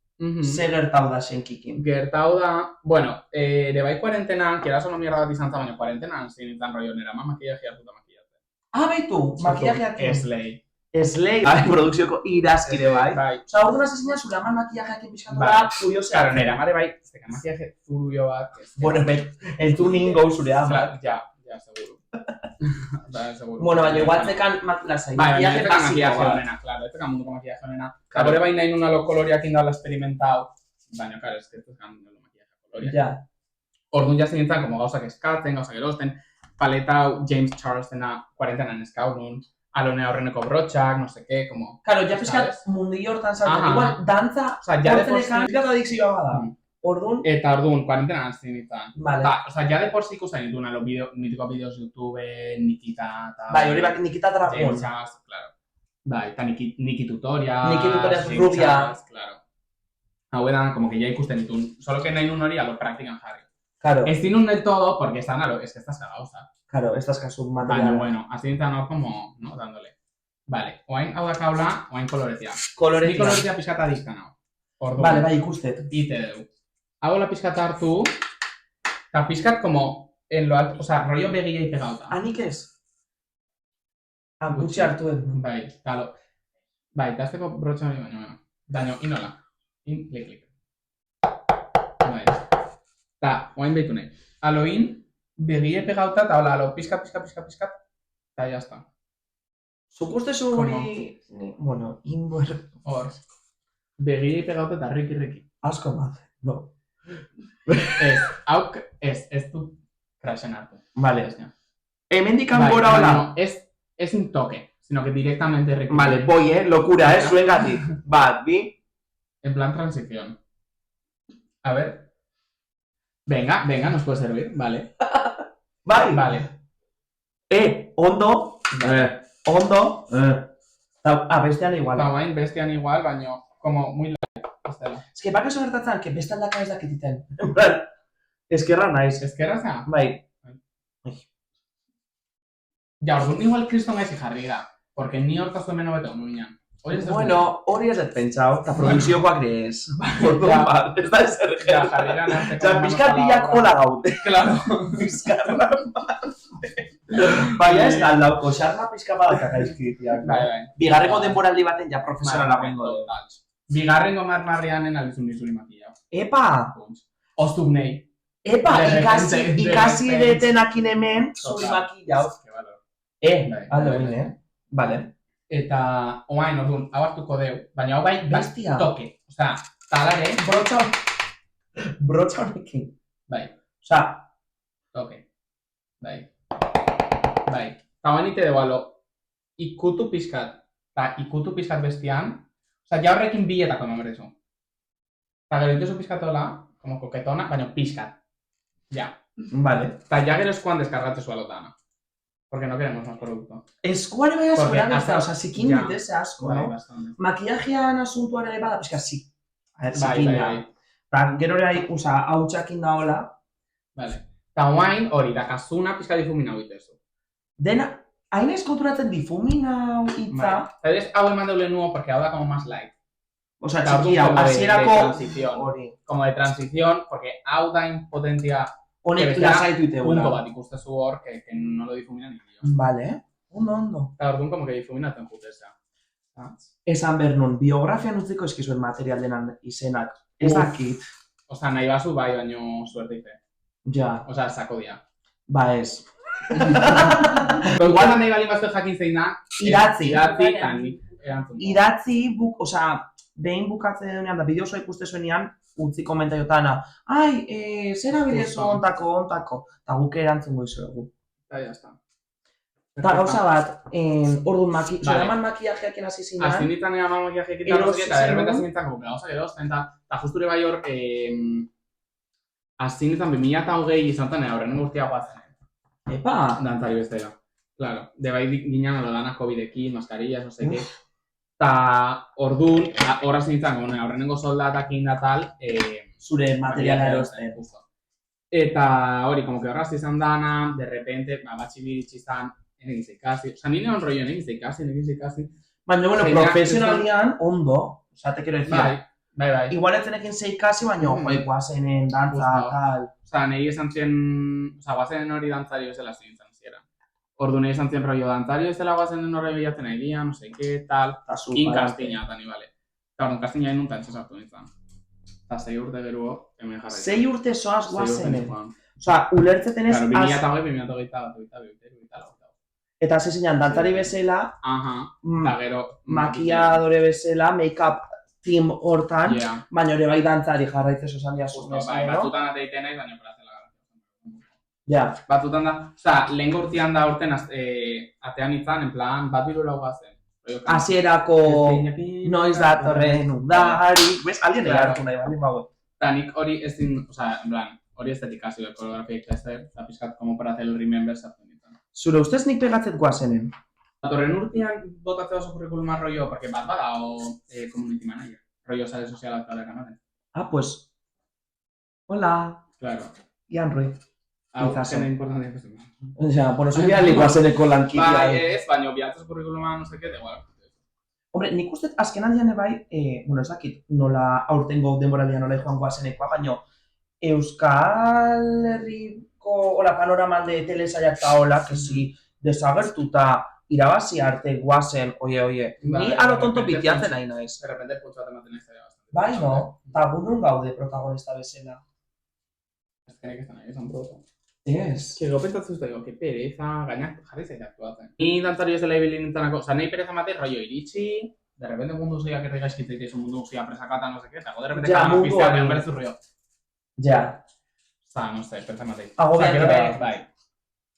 zer gertau da senkikin. Gertau da, bueno, de bai cuarentenan, quieras o no mierda bat izan za, baina cuarentenan zin izan rollo nera, makillaje hartuta makillaje. Ah, baitu, makillajeak. Eslei. Eslei, produkzioko irazkide bai. Bai. Osa, orduan hasi zinen zure aman makillajeak pixkatu da, kuriosea. Claro, nera, mare bai, zeka makillaje zurbio bat. Bueno, el tuning go zure ama. Ja, seguro. Ba, seguro. Bueno, baina igual zekan makillaje makillaje basiko. honena, claro, ez zekan munduko makillaje honena. Gure bai nahi nuna lo koloriak indala experimentau, baina, claro, ez que ez zekan makillaje koloriak. Ja. Orduan jazen nintzen, como gauzak eskatzen, gauzak erosten, paletau James Charlesena cuarentenan eskaunun, alone aurreneko brotxak, no sé qué, como... Claro, ja pixkat mundillo hortan sartzen, igual, dantza, hortzenekan... Pixkat adikzioa bada. Orduan... Eta orduan, kuarentenan azten nintzen. Vale. Ba, oza, ja de por sí ikusten dituna, los mitiko videos YouTube, Nikita, eta... Bai, hori bat, Nikita Dragon. James Charles, claro. Bai, eta Niki Tutorial... Niki Tutorial rubia. Claro. Hau edan, como que ya ikusten ditun. Solo que nahi nun hori a lo praktikan jarri. Claro. Ez dinun del todo, porque están a lo... Es que estás cagauza. Claro, estas caso material. Baina, bueno, así nintzen hor como, ¿no? Dándole. Vale, oain hau dakaula, oain koloretia. Ni koloretia pixkata dizkan hau. Orduan. Vale, bai, ikustet. Ite deu. Hau la pixkata hartu, eta pixkat como en lo alto, o sea, rollo begiei pegauta. Anik ez? Gutxi hartu edo. Bai, talo. Bai, eta azteko brotxa hori baino. Daño, inola. Klik. Bai. Ta, oain behitu nahi. Aloin, begiei pegauta, eta hola, alo, pixkat, eta jazta. Zuk uste zu hori... Bueno, inbuer... Hor. Begiei pegauta eta riki. Asko bat, no. Ez du crashen hartu. Vale. Hemendikan gora hola. No, es un toque, sino que directamente riki. Vale, voy, locura, zuen gatik. Bat, bi... En plan transición. A ver. Venga, nos puede servir, vale. Vale. Ondo. Vale. Ondo. Bestean igual. Baina bestean igual, baina como muy light. Ez que baka gertatzen, que beste aldaka ez dakititen. Eskerra naiz. Eskerra za? Bai. Ja, orduan igual kriston gaizi jarri da. Porque ni hortazu hemen hobeto muinan. Bueno, hori ez dut pentsau, eta produkziokoak ez. Orduan bat, ez da ezer Ja, jarri da nazteko. Osa, pixkat bilak hola gaute. Claro. Bizkarra baina ez galdauko, xarma pixka badakak aizkiritiak. Bai. Bigarreko denboraldi baten ja profesionala bengo du. Bigarrengo marmarrianen aldizun nizuri makilla. Epa! Oztuk nahi. Epa, ikasi detenakin hemen, zuri makilla. Alde guin, Vale. Eta, oain, orduan, hau hartuko deu. Baina hau bai, bestia. Toke. Osa, talare, brotxa honekin. Bai. Osa, toke. Bai. Eta oain ite deu alo, ikutu pixkat. Eta ikutu pixkat bestian. Osa, ja horrekin biletako nombrezu. Eta gero itezu pixkatola, como koketona, baina pixkat. Ja. Vale. Eta ja gero eskuan deskargatze zualotana. Porque no queremos más producto. Eskuare bai asko erabiltzen, oza, zikin ditese asko, bai, no? Bastante. Makillajean asuntuan ere bada, pixka, zik. Zikin da. Eta gero ere, oza, hau txakin da hola. Vale. Eta oain hori, dakazuna pixka difumina huitezu. Dena, hain ez konturatzen difumina hitza. Eta ez hau eman deule nuo, porque hau da como más light. Oza, txikia, hasierako hori. Como de transición, porque hau da impotentia... Honek lasaitu ite punto bat ikustezu hor, que no lo difumina ni Dios. Vale, ondo. Eta orduan como que difuminatzen jutezea. Esan behar nun, biografian utziko eskizuen material denan izenak. Ez dakit. Osa, nahi bazu bai, baino suerte ite. Ja. Osa, sako dia. Ba ez. Igual nahi bali bazte jakin zein da. Idatzi. Idatzi, osa, behin bukatzen denean da bideo osoa ikuste zuenean, utzi komentariotana, ai, zera bidezu ontako. Eta guk erantzun goizu dugu. Eta jazta. Eta gauza bat, orduan zoraman makillajeak hasi zinean. Azti nintzen eman makillajeak eta errepeta zinintzen gauzak erosten, eta justure bai hor, azti nintzen 2020 izan zen horren guztia guazen. Epa! Dantzari bestela. Claro, de bai ginean alo dana COVID-ekin, mascarillas, no sé qué. Ta orduan, horra zintzen, horrenengo soldatakin da tal, Zure materiala erosten. Eta hori, como que horraz izan dana, de repente, batxi biritsi izan, enegiz ikasi. Osa, nire hon rollo enegiz ikasi. Baina, bueno, profesionalian, ondo. Osa, te quiero decir. Bai. Igual etzenekin ze ikasi, baina, guazenen, dantza, tal. Osa, nahi esan zien, guazenen hori dantzari bezala zintzen ziera. Ordu nahi esan zien rollo dantzari bezala guazenen horre bilatzen nahi dia, no sé qué, tal. Inkastina, tani, bale. Eta orduan, kastina egin nuntan txasartu nintzen. Eta 6 urte geruo, hemen jarra. 6 urte soaz guazenen. Osa, ulertzeten ez... Claro, 2008, Eta hasi zinean, dantzari bezala, eta gero... makiadore bezala, make-up team hortan, baina ere bai dantzari jarraitzez osan diasun. Bai, batutan ateiten nahi, baina operazela gara. Ja. Batutan da, oza, lehen urtean da urten atean itzan, en plan, bat biru lau gazen. Hasierako noiz datorren udari, bez, aldien nahi hartu nahi, bali bago. Eta nik hori ez din, oza, en plan, hori estetikazio de koreografia ikastea, eta pizkat como para hacer el remember sartu nintzen. Zure ustez nik pegatzet guazenen? Datorren urtean botatzea oso curriculuma rollo, porque bat bada o community manager, rollo sare sozialak eta kanalen. Ah, pues... Hola. Claro. Ian Ruiz. Hau, zene importantia ikusten. Ja, bueno, zuri alik guazeneko lankitia. Bai, ez, baina biatzez curriculuma, no seke, da igual. Hombre, nik uste azken aldean ebai, bueno, ez dakit, nola aurtengo denboraldia nola joan guazenekoa, baina Euskal Herriko, hola, panoraman de telesaiak eta hola, que si desagertuta irabazi arte guazen, oie, ni alo tonto pitiatzen nahi naiz. De repente, putzu bat ematen ez da bastante. Bai, no? Eta gunun gaude protagonista bezala. Ez kenek ez da nahi, esan proto. Ez. Que pensatzen zuzte, que pereza, gainak jarri zaite aktuatzen. Ni dantzari ez dela ibili nintzenako, oza, nahi pereza mate, rollo iritsi, de repente mundu zeiak errega eskitzeite izun mundu zeia presakata, no seke, eta de repente cada piztea den berzurrio. Ja. Oza, no sé, pensa mate. Agobiante.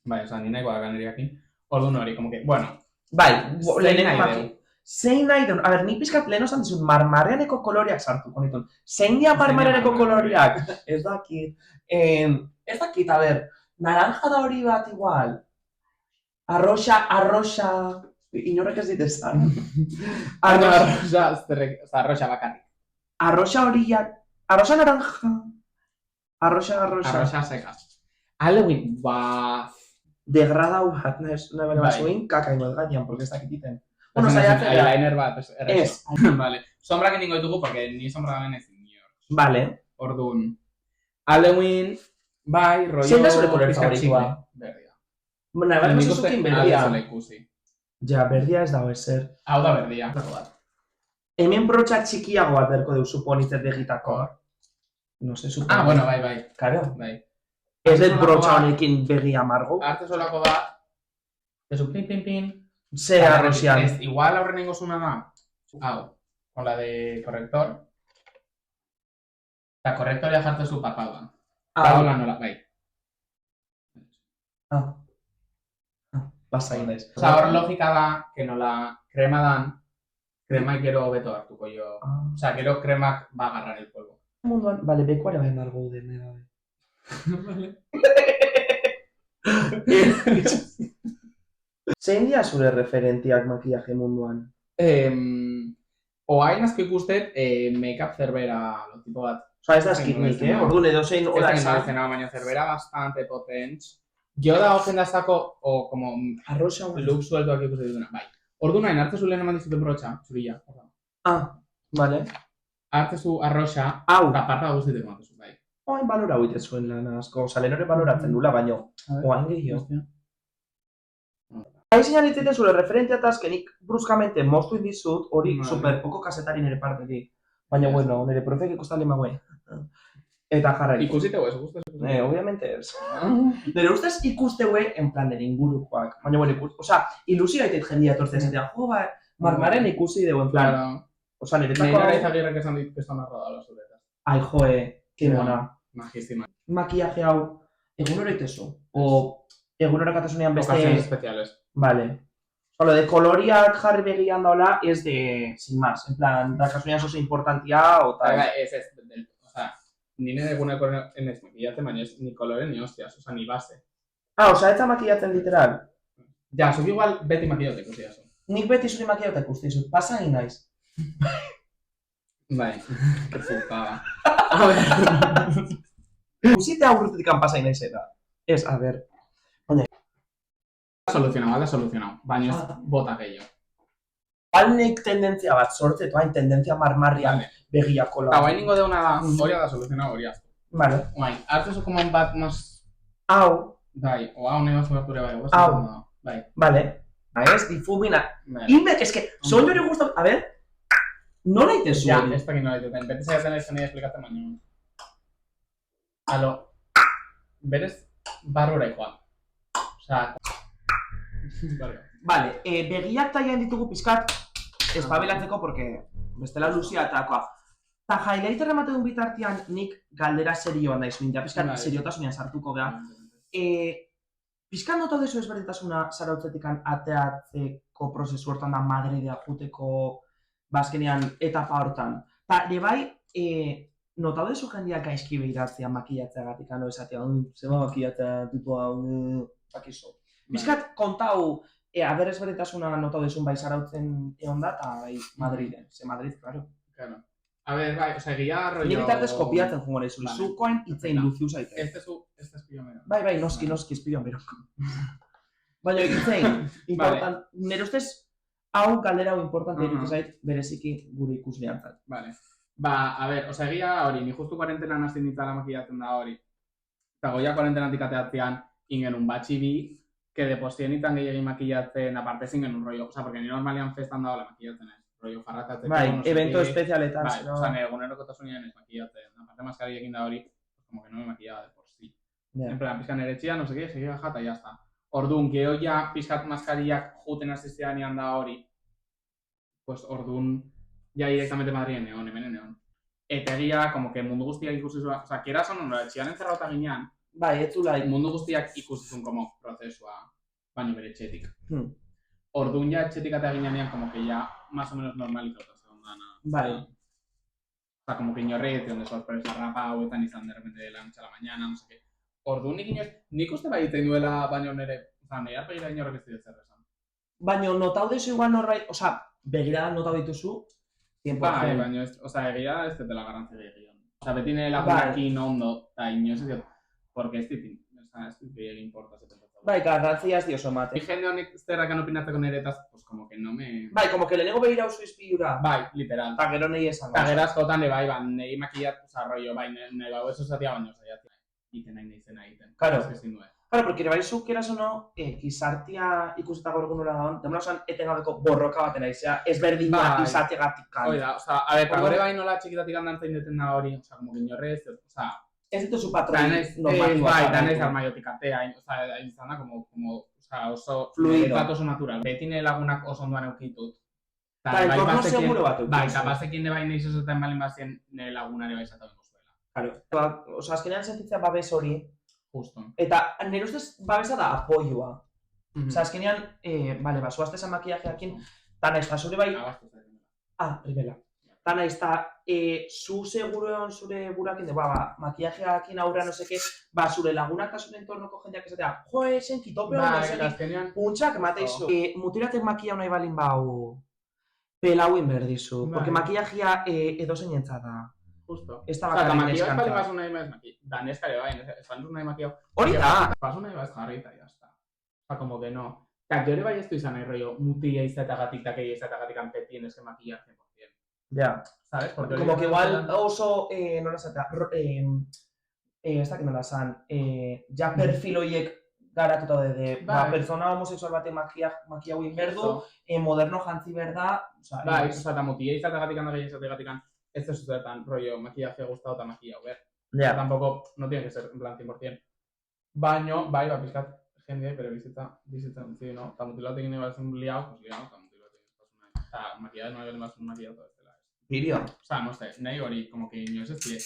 Bai, oza, ni nahi ganeriakin. Orduan hori, como que, bueno. Bai, lehenengo maki. Zein nahi duen, a ber, ni pizkat lehen osan dizut marmarreneko koloreak sartuko nituen. Zein dia marmarreneko koloreak? Ez dakit. Ez dakit, a ber, naranja da hori bat igual. Arroxa, inorrek ez ditezan. Arroxa bakarrik. Arroxa horiak, arroxa naranja. Arroxa seka. Halloween, Degradau bat, nahi bazuin, kakaino ez gainean, porque ez dakititen. Bueno, saiatzen da. Eyeliner bat, ez. Vale. Sombrak indingo ditugu, porque ni sombra gaben ez inor. Vale. Orduan. Halloween, bai, rollo... Zein da zure kolore favoritoa? Berdia. Nahi bat zuzukin berdia. Ikusi. Ja, berdia ez dago ezer. Hau da berdia. Hemen brotxa txikiago bat berko deu suponitzet begitako. No sé, suponitzet. Ah, bueno, bai. Karo. Bai. Ez dut brotxa honekin begi amargo. Arte solako bat, eso, pin. Ze arroxian. Ez, igual aurrenengo zuna da, hau, con la de corrector. Eta correctoria jartzen zu papauan. Hola, nola, bai. Basa inez. Osa, hor logika da, que nola krema dan, kremak gero beto hartuko jo. Osa, gero kremak va agarrar el polvo. Munduan, bale, bekuare bain margo den, nera. Zein dia zure referentiak makillaje munduan? Oain azko ikustet, make-up zerbera, lo tipo bat. Osa, ez da eskitnik, orduan edo zein hola esan. Ez da baina zerbera bastante potents. Jo da hozen dazako, o como arroxa look sueltoak ikusten dituna, bai. Orduan hain, hartzezu lehen eman dizuten brotxa, zurilla. Vale. Hartzezu arroxa, eta parta guztitek ematezu, bai. Oain balora huite zuen lan asko, oza, lehen hori baloratzen dula, baino. Oain gehiago. Haizin anitziten zure referentia eta azkenik bruskamente moztu indizut, hori super poko kasetari nire partetik. Baina, bueno, nire profek ikustale maue. Eta jarrai. Ikusiteu ez, guztez? Obviamente ez. Nire ustez ikusteue, en plan, nire ingurukoak. Baina, bueno, oza, ilusio gaitet jendia etortzen zatean, jo, ba, marmaren ikusi dugu, en plan. Oza, nire tako... Nire izagirrek esan dit, pestan arroda los zuretas. Ai, joe, que mona. Majísima. Makillaje hau, egun horreitezu? O egun horrekatasunean beste... Ocasiones especiales. Vale. Lo de koloriak jarri begian daula es de, sin más, en plan, da kasunean oso importantia, o tal. Ez, o sea, nire eguneko enez makillatzen, baina ez ni kolore ni hostias, o sea, ni base. O sea, ez da makillatzen literal? Ja, zuk igual beti makillatzen ikusi azu. Nik beti zuri makiauta ikusti dizut, pasa egin naiz. Bai, que putada. A ver. Usite aurretik pasa egin naizela. Ez, a ber. Solucionado. Baina ez bota gehiago. Nik tendentzia bat sortzetu, hain tendentzia marmarrian begiako Eta guain ningo deuna da, hori da solucionado hori aztu. Vale. Guain, hartu zu como bat más... Hau. Bai, o hau nahi bat bai. Hau. Bai. Vale. Ez, difumina. Inbek, eske, son jori guztu... A ver. Nola itezu Ja, hori? ez dakit nola ituten. Beti zaiatzen ez zenei esplikatzen baino. Alo, berez barrura joan. Osea... Vale, begiak taian ditugu pizkat espabilatzeko, porque bestela luzia atakoa. Ta highlighter emate duen bitartian nik galdera serioan daiz, mintea pizkat seriotasunean sartuko geha. Pizkat nota dezu ezberdintasuna zarautzetik ateatzeko prozesu hortan da Madridea juteko bazkenean etapa hortan. Ta, bai, nota dezu jendeak gaizki behiratzea makilatzeagatik, no esatea, zema makilatzea, tipoa, bakizu. Bizkat, kontau, aber ezberdintasuna nota dezun bai zarautzen egon da, eta bai Madriden. Ze Madrid, claro. Claro. A ver, bai, osea, egia rollo... Ni bitartez kopiatzen jungo nahi zuen, zukoain itzein duziu zaite. Ez espio mero. Bai, noski, espio mero. Baina itzein, important, nire ustez, hau galdera hau importante dut zait, bereziki gure ikuslean zait. Vale. Ba, a ver, osea, egia hori, ni justu kuarentenan hasi nintzala makilatzen da hori. Eta goia kuarentenatik ateatzean, ingenun batxi bi, que de posienitan gehiagin makilatzen, aparte zingen un rollo, o sea, porque ni normalian festan da hola makilatzen ez, rollo jarratatzeko, bai, evento espezialetan, bai, o sea, egunerokotasunean ez makilatzen, aparte maskariekin da hori, como que no me maquillaba de por sí. En plan, pizkan eretxia, no sé qué, seguia jata, ya está. Orduan, geho ja pizkat maskariak juten asisteanean da hori, pues orduan, ja directamente Madrien neon, hemen neon. Eta egia, como que mundu guztiak ikusi zuen, o sea, kieras o no, etxian encerrauta ginean, bai, etzulai. Mundu guztiak ikusi zuen como prozesua, baino bere etxetik. Orduan ja etxetik atea ginean, como que ya más o menos normalizauta zegoen dana. Bai. O sea, como que inorrete, donde sorpresa rapa hauetan izan de repente de la noche a la mañana, no sé qué. Orduan nik uste bai iten duela baino nere, o sea, nire arpegira inorrek ez dut zer esan. Baino notau dezu igual norbait, o sea, begirada notau dituzu, 100%. Bai, baino, o sea, egia ez dutela garrantzi gehiagion. O sea, beti nire lagunakin ondo, eta inoz ez dut, porque ez dit gehiagin importa zetan. Bai, garrantzia ez dioso emate. Jende honek zerrakan opinatzeko niretaz, pues como que no me... Bai, como que lehenengo behira oso izpilura. Bai, literal. Ta gero nahi esan. Ta gero askotan, bai, nahi makiat, oza, rollo, bai, nahi bau ez osatia baino zaiatia. Iten nahi izena egiten. Claro. Ez que nuen. Claro, porque bai zuk eras ono, gizartia ikusita gaur egun nola daun, demora osan etengabeko borroka baten aizea, ezberdina izategatik kan. Oida, oza, a ver, gore bai nola txikitatik handantzen deten da hori, oza, como ginorrez, oza... Ez dituzu patroi normatua. Bai, danez armaiotik atea, oza, izan da, como, oza, oso... Fluido. Oso natural. Betine lagunak oso onduan eukitut. Eta entorno seguro bat eukitut. Bai, eta bazekin bai nahi zozetan balin bazien nire lagunare bai zata bengo zuela. Claro. Oza, azkenean sentitzea babes hori. Justo. Eta nire ustez babesa da apoioa. Oza, azkenean, bale, zoazte esan makillajeakin, eta nahiz, eta zure bai... Ribela. Eta nahiz, eta zu seguruean zure burakin, makillajeakin aurra, no seke, zure lagunak eta zure entornoko jendeak esatea, jo, esen, kitopeo, no seke, puntxak, mateizu. Mutiratek makillau nahi balin bau, pelauin berdizu, porque makillajea edozein entzat da. Justo. Ez da bakarrik neskantza. Eta makillak bali neskantza. basu nahi maiz makillak. Da neskare bai, espantzun nahi makillak. Hori da! Basu nahi baiz jarri eta jazta. Osa, como que no. Eta jore bai ez du izan nahi rollo, mutia izatagatik, takei izatagatik anpetien eske makillak 100%. Ja. ¿Sabes? Porque Como que igual oso, nola esatea, ez dakit nola esan, ja perfil horiek garatuta de, persona homosexual batek makia huin berdu, moderno jantzi berda, bai, eta mutia izatagatik handagei izatagatik ez ez zuzetan, rollo, makillaje gustado eta makia hau, Ja. Tampoco, no tiene que ser en plan 100%. Baino, bai, pizkat, jende, pero bizitza untzi, no? Eta mutilatik nahi bat zen liau, pues liau, eta mutilatik eta makillaje nahi bat zen makillaje todo ez dela. Pirio. Osa, no sé, nahi hori, como que inoiz ez dira.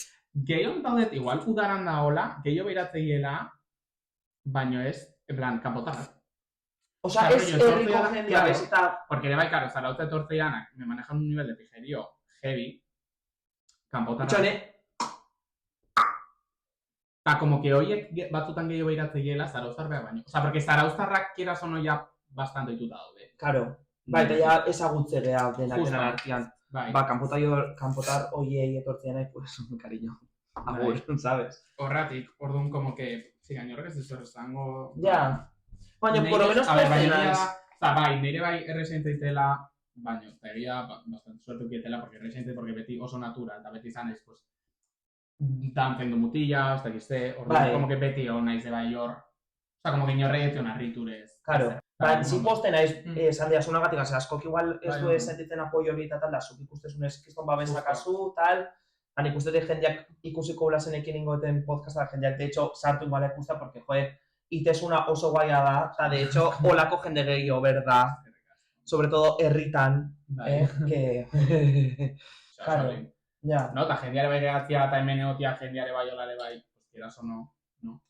Gehiago daudet, igual udaran da hola, gehiago beiratzeiela, baino ez, en plan, kanpotarrak. Osa, ez herriko jendea, ez eta... Porque ere bai, karo, zarautze torteianak, me manejan un nivel de pijerio heavy, kanpotarrak. Itxone, Eta, como que horiek batzutan gehiago beiratzeiela, zarauztar behar baino. Osa, porque zarauztarrak kieras ono ya bastante dituta daude. Karo. Bai, eta ja ezagutze geha denak Justo. denan artean. Bai. Ba, kanpotar oiei etortzen nahi, pues, cariño. Agur, ¿sabes? Horratik, orduan, como que, zigan, horrek ez dut esango... Ja. Baina, por lo menos, bai, nire bai erresiente itela, baina, eta egia, bastante suerte ukietela, porque erresiente, porque beti oso natura, eta beti zanez, pues, dantzen du mutila, hasta gizte, orduan, como que beti hon naiz de bai hor, oza, como que inorreietio narriturez. Claro. Ba, ziposten naiz, esan diasunagatik, askok igual ez du sentitzen apoio hori eta tal, da, zuk ikustezunez kiston babesakazu, tal, han ikustete jendeak ikusiko ulazenekin ingoeten podcasta, jendeak, de hecho, sartu igual ikusta, porque, joder, itesuna oso guaia da, eta, de hecho, olako jende gehiago, berda, sobre todo, herritan, que... Claro, ja. No, eta jendeare bai gehatzia, eta hemen egotia jendeare bai olare bai, pues, quieras o no.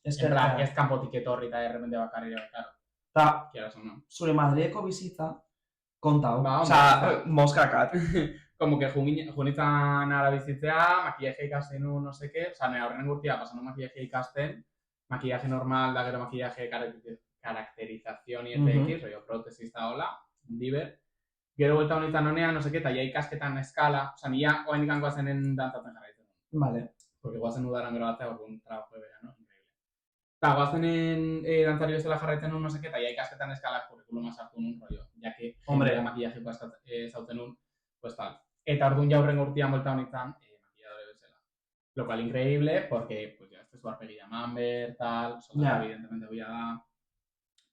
Ez kanpotik etorri eta errepende bakarri bai, claro. Eta, quieras o no. Zure Madrileko bizitza, kontau. Ba, oza, moskakat. Como que junitzen ara bizitzea, makillaje ikasten nu, no sé qué, oza, nire aurrenen gurtia, pasanu makillaje ikasten, makillaje normal, da gero makillaje karakterizazion IFX, rollo protesista hola, diber. Gero vuelta honitzen honean, no sé qué, eta ja ikasketan eskala, oza, nila oain dikan guazenen dantzatzen jarraitzen. Vale. Porque guazen udaran gero batzea, orduan trabajo de verano, increíble. Eta guazenen dantzari bezala jarraitzen nun, no sé qué, eta ja ikasketan eskalak kurrikuluma sartu nun, rollo, ja que jendea makillajeko zauten nun, pues tal. Eta orduan jaurren urtean vuelta honitzen, makilladore bezala. Lo cual increíble, porque, pues ya, este su arpeguilla Mamber, tal, soldata, evidentemente, huia da,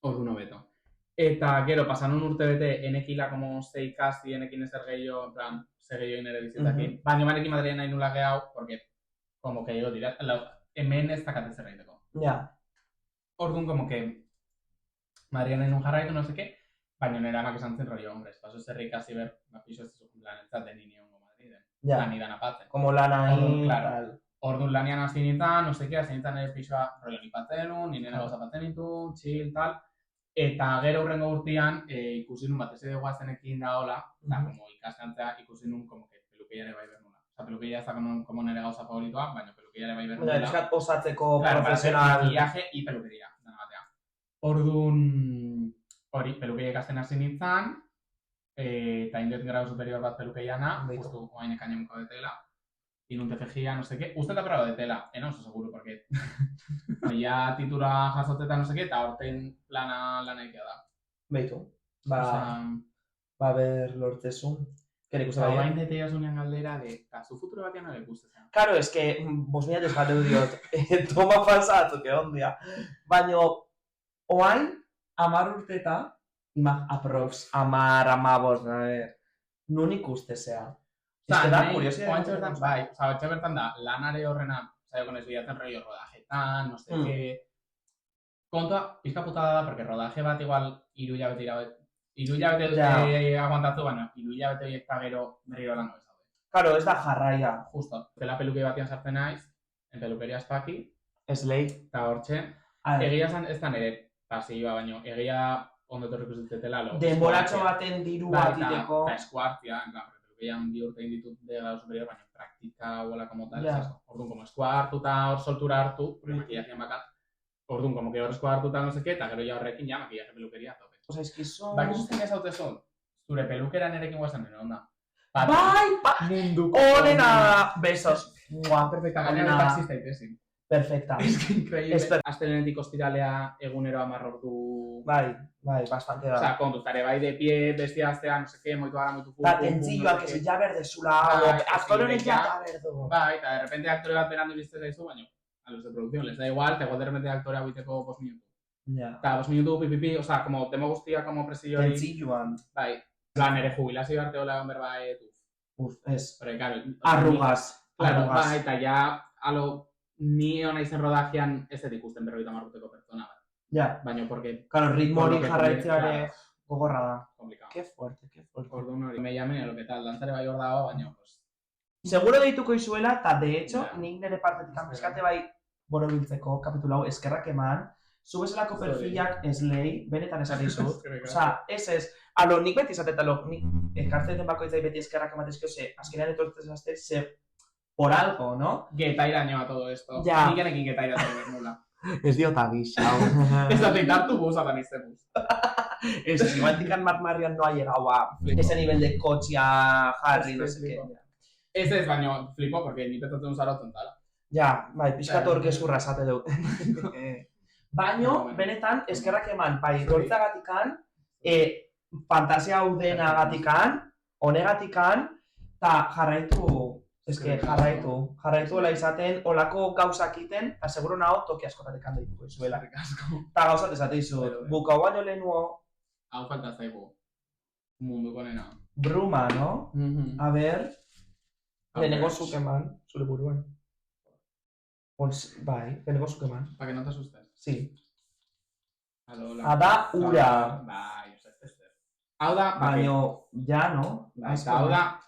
orduan hobeto. Eta gero, pasan un urte bete, enekila como 6 ikasi, enekin ezer gehiago, en plan, ze gehiago inere bizitakin. Baina manekin Madrilen nahi nula gehau, porque, como que digo, hemen ez dakate zer egiteko. Ja. Orduan, como que, Madrilen nahi nun jarraitu, no sé qué, baina nire amak esan zen rollo, hombre, paso zer ikasi ber, piso ez zuzun planetzat den iniongo Madriden. Ja. Lani dan apatzen. Como lana claro. Orduan lanian hasi nintzen, no sé qué, hasi nintzen nire pisoa rollo nipatzen nun, nire gauza patzen nintu, chill, tal. Eta gero hurrengo urtean, ikusi nun batez edo guazenekin da hola, eta como ikaskantzea ikusi nun como que peluquillare bai bernula. Osa, peluquilla ez da como nire gauza favoritoa, baina peluquillare bai bernula. Baina, eskat osatzeko claro, profesional... maquillaje y peluquería, dana batea. Orduan, hori, peluquilla ikasten hasi nintzen, eta indet grado superior bat peluquillana, justu oain ekainemuko detela. Y un TFG, no sé qué. Usted ha probado de tela, no oso seguro, porque ya titula jasotzeta, no sé qué, eta horten lana egia da. Beitu. Ba, ber lortzezun. Kerik uste bai? Bain dete jasunean galdera de, zu futuro batean nore guztezen. Claro, es que, bos mila desgateu diot, toma falsatu, que ondia. Baina, oain, 10 urteta, aprox, 10, a ver, nun ikustezea. Da, oantxe bertan, bai, oantxe bertan da, lanare horrena, saio konez bilatzen rollo rodajetan, no sé qué. Kontua, pizka putada da, porque rodaje bat igual hiru hilabete aguantatu, baina hiru hilabete horiek eta gero berriro lango ez daude. Claro, ez da jarraia. Justo, zela peluke batian sartzen naiz, en pelukeria espaki. Eslei. Eta hortxe, egia zan ez da nire pasioa, baina egia ondo torriko zutetela lo. Denboratxo baten diru batiteko. Eta eskuartia, en plan, pelukean bi urte inditut de grado superior, baina praktika huela como tal, ez asko. Orduan, como eskua hartu eta hor soltura hartu, makillajean bakat. Orduan, como que hor eskua hartu eta no seke, eta gero ja horrekin ja makillaje pelukeria tope. Osa, eskizun... Baina zuzten ez hautezun, zure pelukera nerekin guazan nire onda. Bai, munduko. Onena, besos. Perfecta, gainera taxista itezin. Perfecta. Es que increíble. Astelenetik ostiralea egunero 10 ordu. Bai, bastante da. Osa, kontuztare bai de pie, bestia aztea, no sé qué, moitu gara, moitu fuku. Ta tentzioa, que se ja berdezula, aktore honek ja berdu. Bai, eta de repente aktore bat berandu izte zaizu, baina a los de producción les da igual, te de repente aktore hau iteko 5 minutu. Ja. Eta 5 minutu, pipipi, osa, como demo guztia, como presillo hori. Tentzioan. Bai. Plan, ere jubilazio arte hola egon berba, ez. Pero, claro. Arrugas. Claro, bai, eta ja, ni hona izen rodajean ez edik usten 50 urteko pertsona bat. Ja. Baina, porque... Claro, ritmo hori jarraitzeare gogorra da. Complicado. Qué fuerte. Orduan hori. Me llamen, lo que tal, dantzare bai hor dago, baina, pues... Seguro deituko izuela, eta de hecho, nik nire partetik anpizkate bai borobiltzeko kapitulo hau eskerrak eman, zu bezalako perfilak eslei, benetan esate izut. Osa, ez. Alo, nik beti izateta nik ekartzen bakoitzai beti eskerrak ematezkio, azkenean etortzen zazte, por algo, ¿no? Getaira nioa todo esto. Ja. Nik enekin getaira todo nula. Ez diota gixau. Ez aceitar tu bus, Adán este bus. Ez, igual tikan marmarrian no ha llegado a ese nivel de coche a Harry, no sé qué. Ez baino, flipo, porque ni petatzen usara tontala. Ja, bai, pixkat orkezurra esate dut. Baino, benetan, eskerrak eman, bai, dortzagatikan, fantasia hau denagatikan, honegatikan, eta jarraitu, jarraituela izaten, olako gauzak iten, eta seguro naho toki askotatik handa dituko izuela. Eta gauzat esate izu, bukau baino lehenuo... Hau falta zaigu, munduko nena. Bruma, no? A ber, lehenengo zuk eman, zure buruen. Bai, lehenengo zuk eman. Pa que no te asustes. Sí. Ada ura. Bai, hau da, baino, ja, no? Hau da,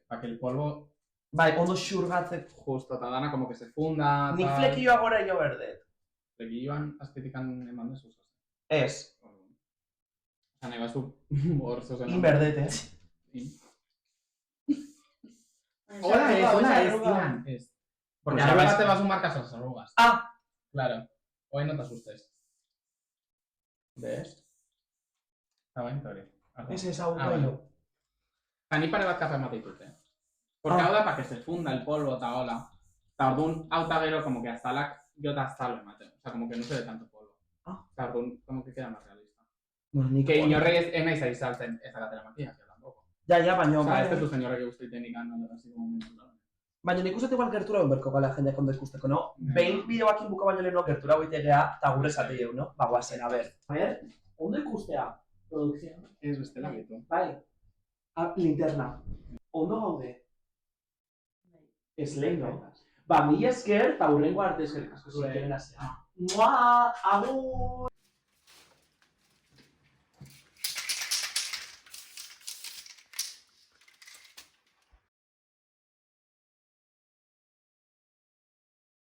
pa que el polvo... Bai, ondo xurgatzek. Justo, eta dana como que se funda... Nik flekilloa gora jo berdet. Flekilloan azpitikan eman desuz. Ez. Eta nahi bazu hor zozen. Inberdet, Hola, Ian. Porque ahora te vas a marcar esas arrugas. Ah. Claro. Hoy no te asustes. ¿Ves? Está bien, Tori. Ez ez hau bello. Ni pare bat kafe matitute. Porque hau da, para que se funda el polvo eta hola. Eta orduan, hau ta gero, como que aztalak, yo ta aztalo ematen. O sea, como que no se ve tanto polvo. Eta orduan, como que queda más realista. Que inorrek ez naiz ari saltzen ezakatela makillaje, tampoco. Ja, baino... O sea, ez dutu señorrek eguzteiten ikan, así como momentu. Baina nik uste igual gertura egon berko gala jendeak ondo ikusteko, no? Behin bideoakin buka baino lehenok gertura goitegea, eta gure esate jau, no? Ba, guazen, a ber. A ber, ondo ikustea, produkzioa. Ez bestela gitu. Bai. Linterna. Ondo gaude. Ez lehin, no? Ba, mi esker, eta hurrengo arte eskerrik asko zuen. Mua, agur!